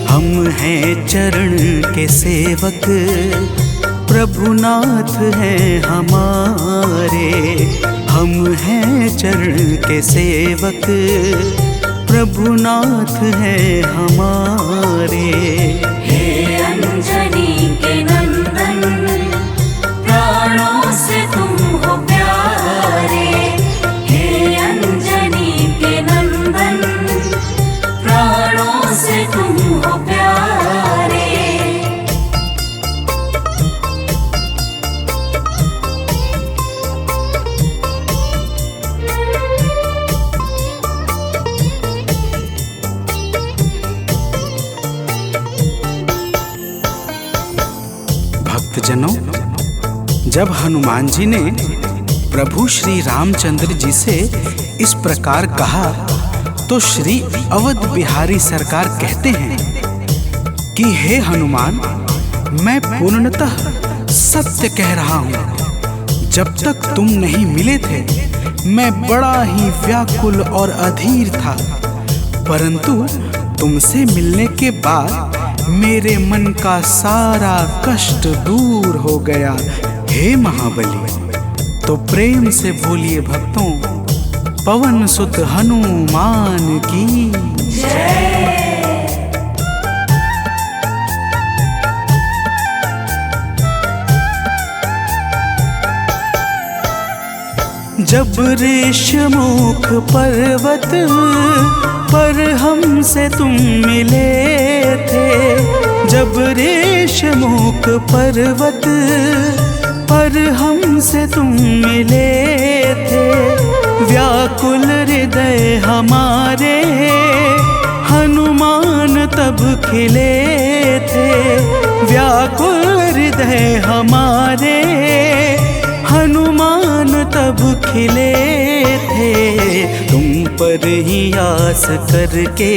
हम हैं चरण के सेवक, प्रभुनाथ हैं हमारे। हम हैं चरण के सेवक, प्रभुनाथ हैं हमारे। हे अंजनी के नंदन, प्राणों से तुम हो प्यारे। हे अंजनी के नंदन, प्राणों से तुम हो प्यारे। भक्तजनों, जब हनुमान जी ने प्रभु श्री रामचंद्र जी से इस प्रकार कहा तो श्री अवध बिहारी सरकार कहते हैं कि हे हनुमान, मैं पूर्णतः सत्य कह रहा हूँ। जब तक तुम नहीं मिले थे मैं बड़ा ही व्याकुल और अधीर था, परंतु तुमसे मिलने के बाद मेरे मन का सारा कष्ट दूर हो गया। हे महाबली, तो प्रेम से बोलिए भक्तों, पवन सुत हनुमान की जब ऋषमुख पर्वत पर हमसे तुम मिले थे, जब ऋषमुख पर्वत पर हमसे तुम मिले थे, व्याकुल हृदय हमारे हनुमान तब खिले थे, व्याकुल हृदय हमारे हनुमान तब खिले थे। तुम पर ही आस करके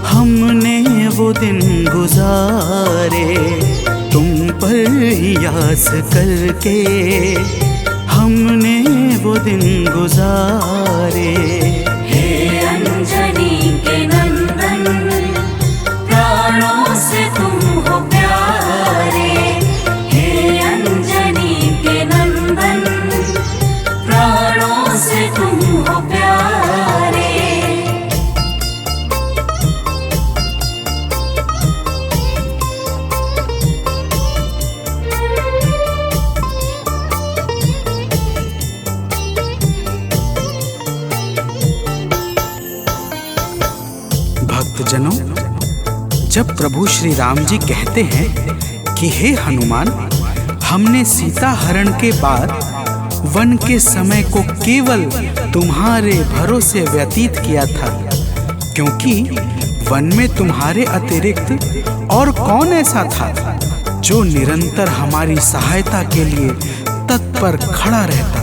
हमने वो दिन गुजारे, तुम पर ही आस करके हमने वो दिन गुजारे। हे अंजनी के नंदन, प्राणों से तुम हो प्यारे, हे अंजनी के नंदन, प्राणों से तुम हो प्यारे। भक्तजनों, जब प्रभु श्री राम जी कहते हैं कि हे हनुमान, हमने सीता हरण के बाद वन के समय को केवल तुम्हारे भरोसे व्यतीत किया था, क्योंकि वन में तुम्हारे अतिरिक्त और कौन ऐसा था जो निरंतर हमारी सहायता के लिए तत्पर खड़ा रहता।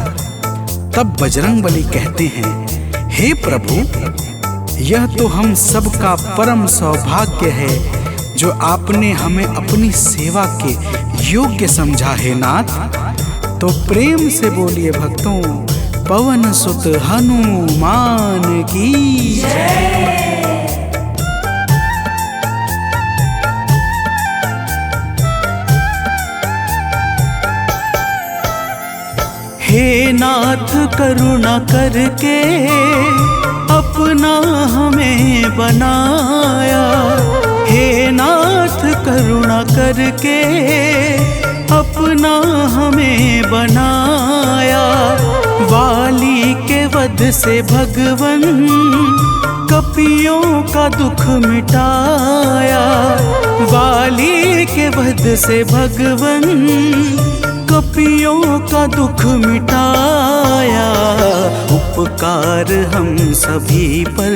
तब बजरंगबली कहते हैं, हे प्रभु, यह तो हम सबका परम सौभाग्य है जो आपने हमें अपनी सेवा के योग्य समझा है नाथ। तो प्रेम से बोलिए भक्तों, पवन सुत हनुमान की जय। हे नाथ करुणा करके अपना हमें बनाया, हे नाथ करुणा करके अपना हमें बनाया। वाली के वध से भगवन कपियों का दुख मिटाया, वाली के वध से भगवन कपियों का दुख मिटाया। उपकार हम सभी पर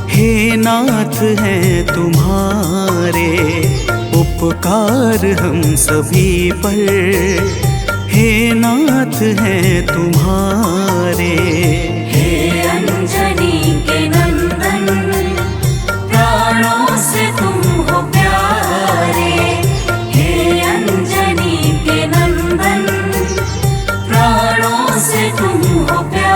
हे नाथ हैं तुम्हारे, उपकार हम सभी पर हे नाथ हैं तुम्हारे। हे अंजनी के नंदन, प्राणों से तुम हो प्यारे, हे अंजनी के नंदन, प्राणों से तुम हो प्यारे।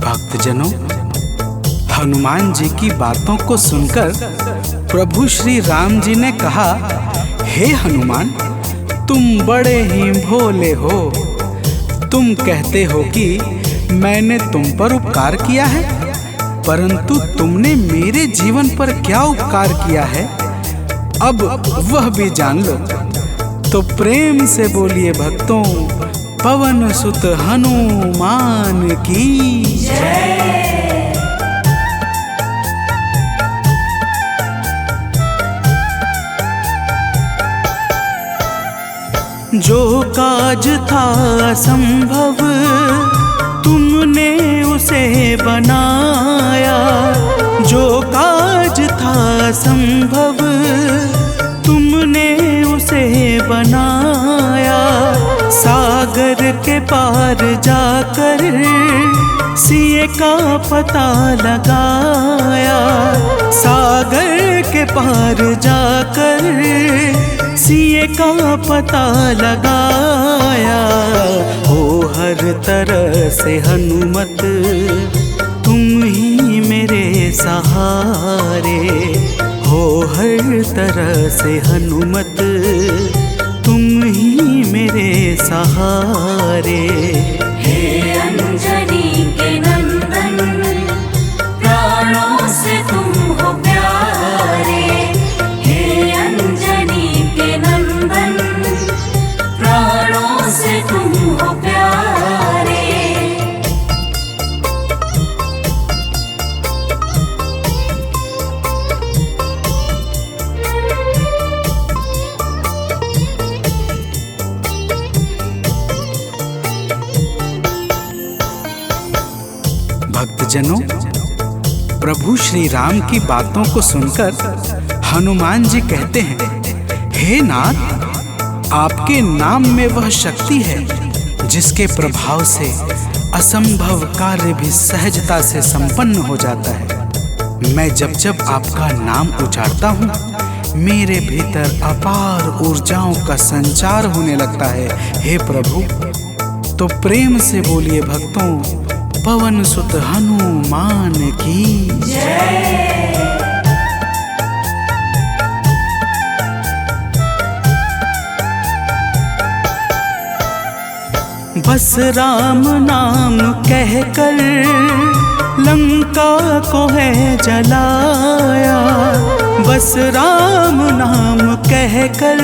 भक्तजनों, हनुमान जी की बातों को सुनकर प्रभु श्री राम जी ने कहा, हे हनुमान, तुम बड़े ही भोले हो। तुम कहते हो कि मैंने तुम पर उपकार किया है, परंतु तुमने मेरे जीवन पर क्या उपकार किया है, अब वह भी जान लो। तो प्रेम से बोलिए भक्तों, पवन सुत हनुमान की जय। जो काज था संभव तुमने उसे बनाया, जो काज था संभव तुमने उसे बनाया। सागर के पार जाकर सिए का पता लगाया, सागर के पार जाकर सिए का पता लगाया। हो हर तरह से हनुमत, तुम ही मेरे सहारे। हो हर तरह से हनुमत, तुम ही मेरे सहारे। हे अंजनी के नंदन, प्राणों से तुम हो प्यारे। हे अंजनी के नंदन, प्राणों से तुम हो प्यारे। भक्तजनों, प्रभु श्री राम की बातों को सुनकर हनुमान जी कहते हैं, हे नाथ, आपके नाम में वह शक्ति है जिसके प्रभाव से असंभव कार्य भी सहजता से संपन्न हो जाता है। मैं जब जब आपका नाम उच्चारता हूँ, मेरे भीतर अपार ऊर्जाओं का संचार होने लगता है। हे प्रभु, तो प्रेम से बोलिए भक्तों, पवन सुत हनुमान की जय। बस राम नाम कहकर लंका को है जलाया। बस राम नाम कहकर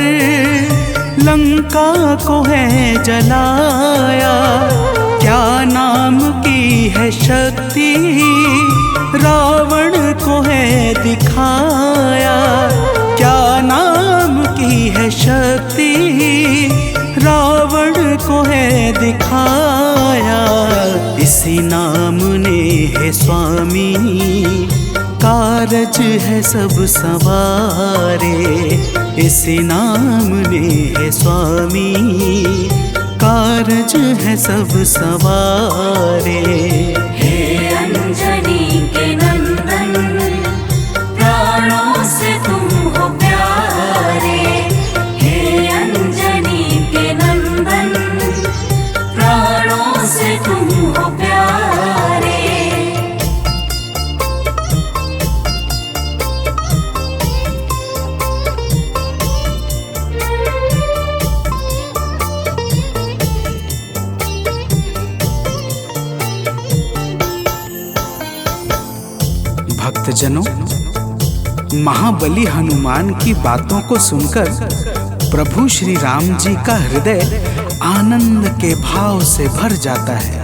लंका को है जलाया। क्या नाम की है शक्ति, रावण को है दिखाया। क्या नाम की है शक्ति, रावण को है दिखाया। इसी नाम ने है स्वामी, कारज है सब सवारे। इसी नाम ने है स्वामी, कारज है सब सवारे। हे अंजनी के नंदन, प्राणों से तुम हो प्यारे। हे अंजनी के नंदन, प्राणों से तुम हो प्यारे। भक्तजनों, महाबली हनुमान की बातों को सुनकर प्रभु श्री राम जी का हृदय आनंद के भाव से भर जाता है।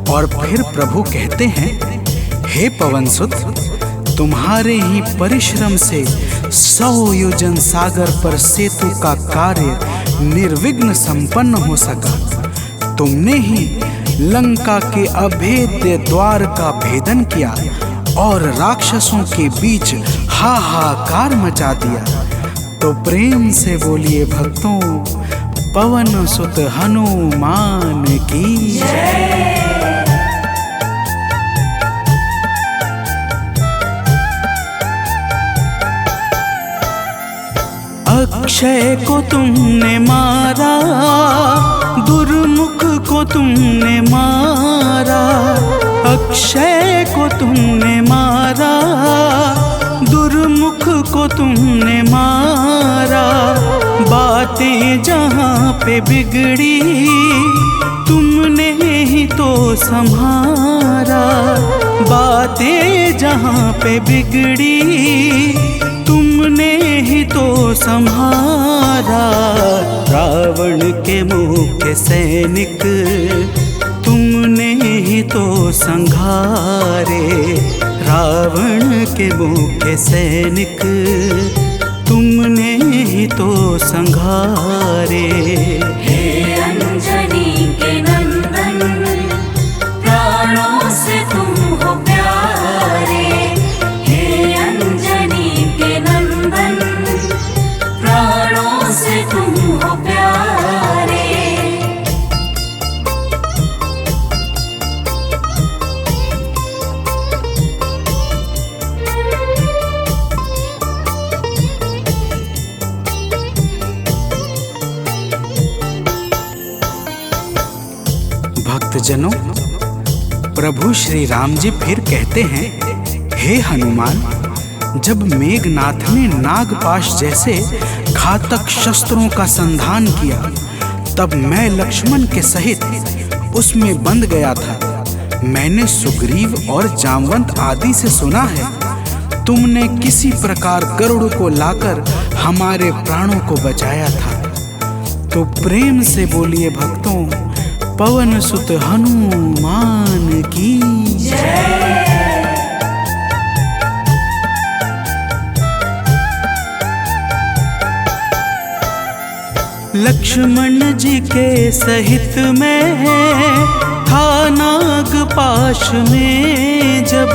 और फिर प्रभु कहते हैं, हे पवनसुत, तुम्हारे ही परिश्रम से 100 योजन सागर पर सेतु का कार्य निर्विघ्न संपन्न हो सका। तुमने ही लंका के अभेद्य द्वार का भेदन किया और राक्षसों के बीच हाहाकार मचा दिया। तो प्रेम से बोलिए भक्तों, पवन सुत हनुमान की जय। अक्षय को तुमने मारा, दुर्मुख को तुमने मारा। अक्षय को तुमने मारा, दुर्मुख को तुमने मारा। बातें जहाँ पे बिगड़ी, तुमने ही तो संभारा। बातें जहाँ पे बिगड़ी, तुमने ही तो संहारा। रावण के मुख्य सैनिक, तुमने ही तो संघारे। रावण के मुख्य सैनिक, तुमने ही तो संघारे। हे अंजनी के नंदन, प्राणों से तुम हो प्यारे। हे अंजनी के नंदन, प्राणों से तुम हो प्यारे। भक्तजनों, प्रभु श्री राम जी फिर कहते हैं, हे हनुमान, जब मेघनाथ ने नागपाश जैसे घातक शस्त्रों का संधान किया, तब मैं लक्ष्मण के सहित उसमें बंध गया था। मैंने सुग्रीव और जामवंत आदि से सुना है, तुमने किसी प्रकार गरुड़ को लाकर हमारे प्राणों को बचाया था। तो प्रेम से बोलिए भक्तों, पवन सुत हनुमान की जय। लक्ष्मण जी के सहित में था नागपाश में, जब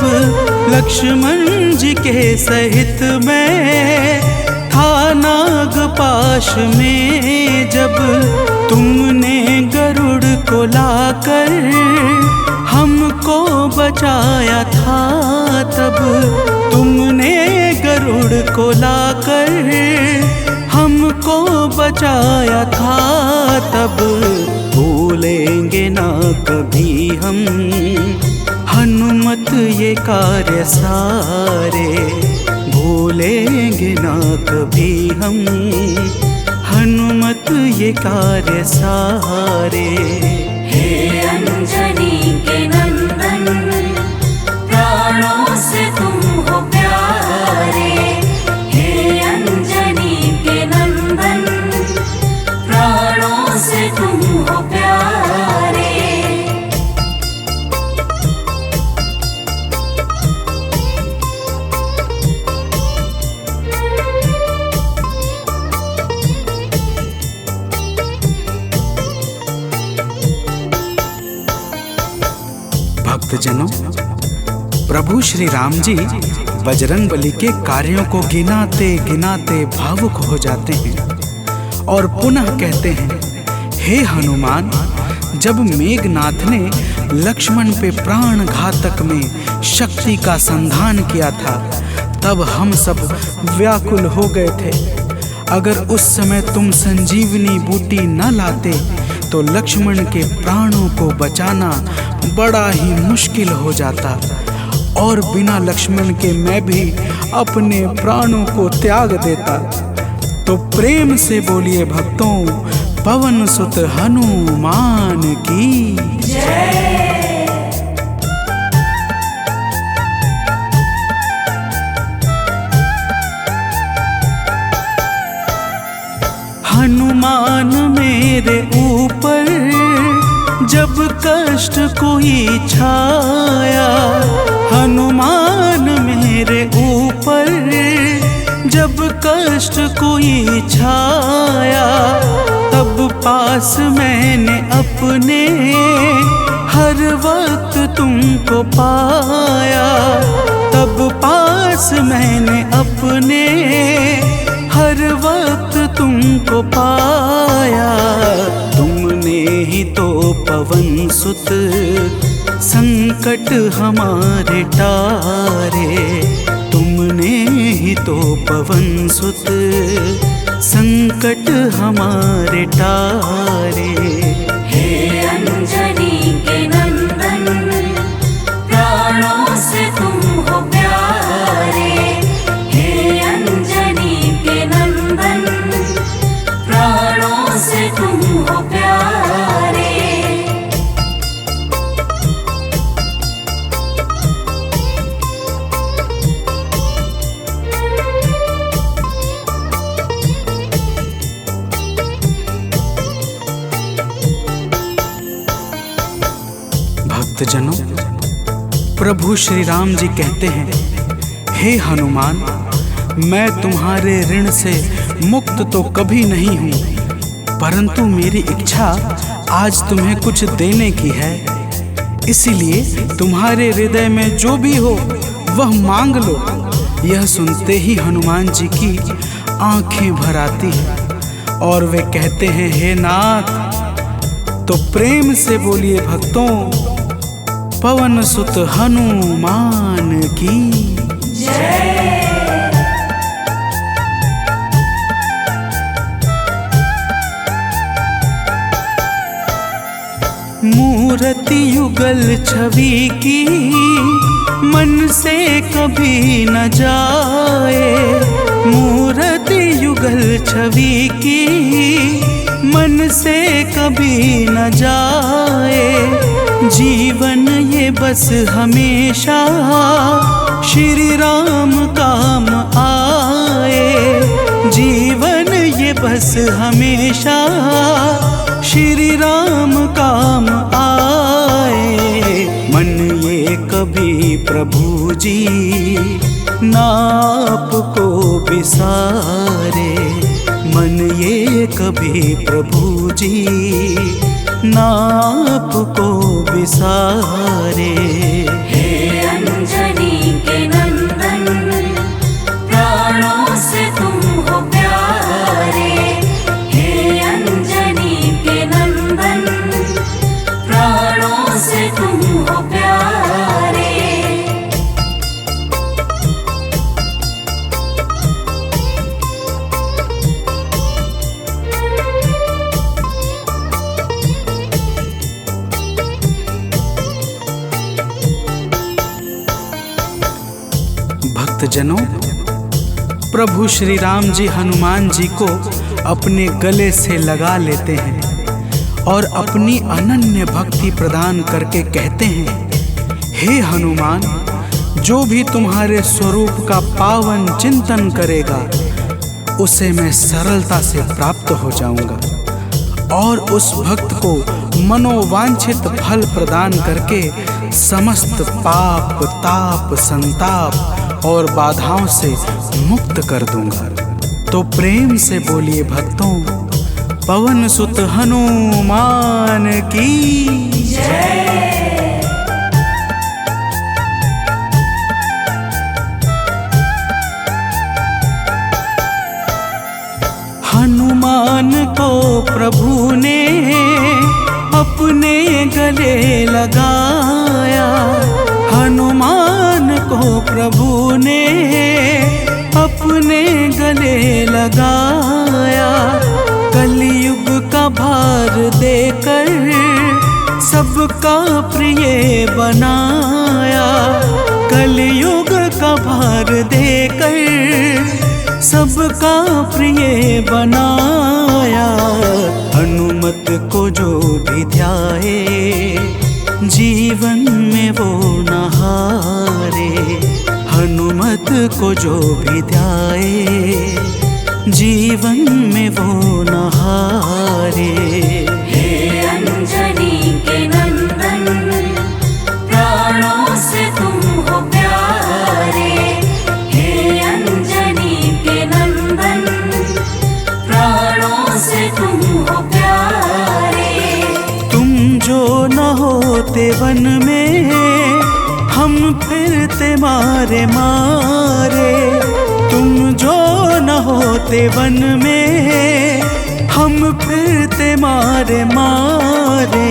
लक्ष्मण जी के सहित में था नागपाश में, जब तुमने गरुड़ को लाकर हमको बचाया था, तब तुमने गरुड़ को लाकर हमको बचाया था, तब भूलेंगे ना कभी हम हनुमत ये कार्य सारे, भूलेंगे ना कभी हम हनुमत ये कार्य सारे। हे अंजनी के नंदन, प्राणों से तुम हो प्यारे। हे अंजनी के नंदन, प्राणों से तुम हो प्यारे। भक्तजनों, प्रभु श्री राम जी बजरंगबली के कार्यों को गिनाते गिनाते भावुक हो जाते हैं और पुनः कहते हैं, हे हनुमान, जब मेघनाथ ने लक्ष्मण पे प्राण घातक में शक्ति का संधान किया था, तब हम सब व्याकुल हो गए थे। अगर उस समय तुम संजीवनी बूटी न लाते तो लक्ष्मण के प्राणों को बचाना बड़ा ही मुश्किल हो जाता, और बिना लक्ष्मण के मैं भी अपने प्राणों को त्याग देता। तो प्रेम से बोलिए भक्तों, पवन सुत हनुमान की जय। हनुमान मेरे ऊपर जब कष्ट कोई छाया, हनुमान मेरे ऊपर जब कष्ट कोई छाया, तब पास मैंने अपने हर वक्त तुमको पाया, तब पास मैंने अपने हर वक्त तुमको पाया। तुमने ही तो पवन सुत संकट हमारे टारे, तुमने ही तो पवन सुत संकट हमारे टारे। हे अंजनी के नंदन, प्राणों से तुम हो प्यारे। हे अंजनी के नंदन, प्राणों से तुम हो प्यारे। भक्तजनों, प्रभु श्री राम जी कहते हैं, हे हनुमान, मैं तुम्हारे ऋण से मुक्त तो कभी नहीं हूँ, परंतु मेरी इच्छा आज तुम्हें कुछ देने की है। इसीलिए तुम्हारे हृदय में जो भी हो वह मांग लो। यह सुनते ही हनुमान जी की आंखें भर आती हैं और वे कहते हैं, हे नाथ। तो प्रेम से बोलिए भक्तों, पवन सुत हनुमान की जय। मूर्ति मूर्ति युगल छवि की मन से कभी न जाए, मूर्ति युगल छवि की मन से कभी न जाए। जीवन ये बस हमेशा श्री राम काम आए, जीवन ये बस हमेशा श्री राम काम आए। मन ये कभी प्रभु जी नाप को बिसारे, मन ये कभी प्रभु जी नाप को बिसारे। हे अंजनी के नंदन, प्राणों से तुम हो प्यारे। हे अंजनी के नंदन, प्राणों से तुम हो प्यारे। भक्तजनों, प्रभु श्री राम जी हनुमान जी को अपने गले से लगा लेते हैं और अपनी अनन्य भक्ति प्रदान करके कहते हैं, हे हनुमान, जो भी तुम्हारे स्वरूप का पावन चिंतन करेगा उसे मैं सरलता से प्राप्त हो जाऊंगा और उस भक्त को मनोवांछित फल प्रदान करके समस्त पाप ताप संताप और बाधाओं से मुक्त कर दूंगा। तो प्रेम से बोलिए भक्तों, पवन सुत हनुमान की जय। हनुमान को प्रभु ने अपने गले लगाया, हनुमान को प्रभु ने अपने गले लगाया। कलयुग का भार देकर सबका प्रिय बनाया, कलयुग का भार देकर सबका प्रिय बनाया। हनुमत को जो भी ध्याए जीवन में वो न हारे, हनुमत को जो भी ध्याए जीवन में वो न हारे। हे अंजनी के नंदन, प्राणों से तुम हो प्यारे। हे अंजनी के नंदन, प्राणों से तुम हो प्यारे। तुम जो न होते वन में हम फिरते मारे मारे, तुम जो न होते वन में हम फिरते मारे मारे।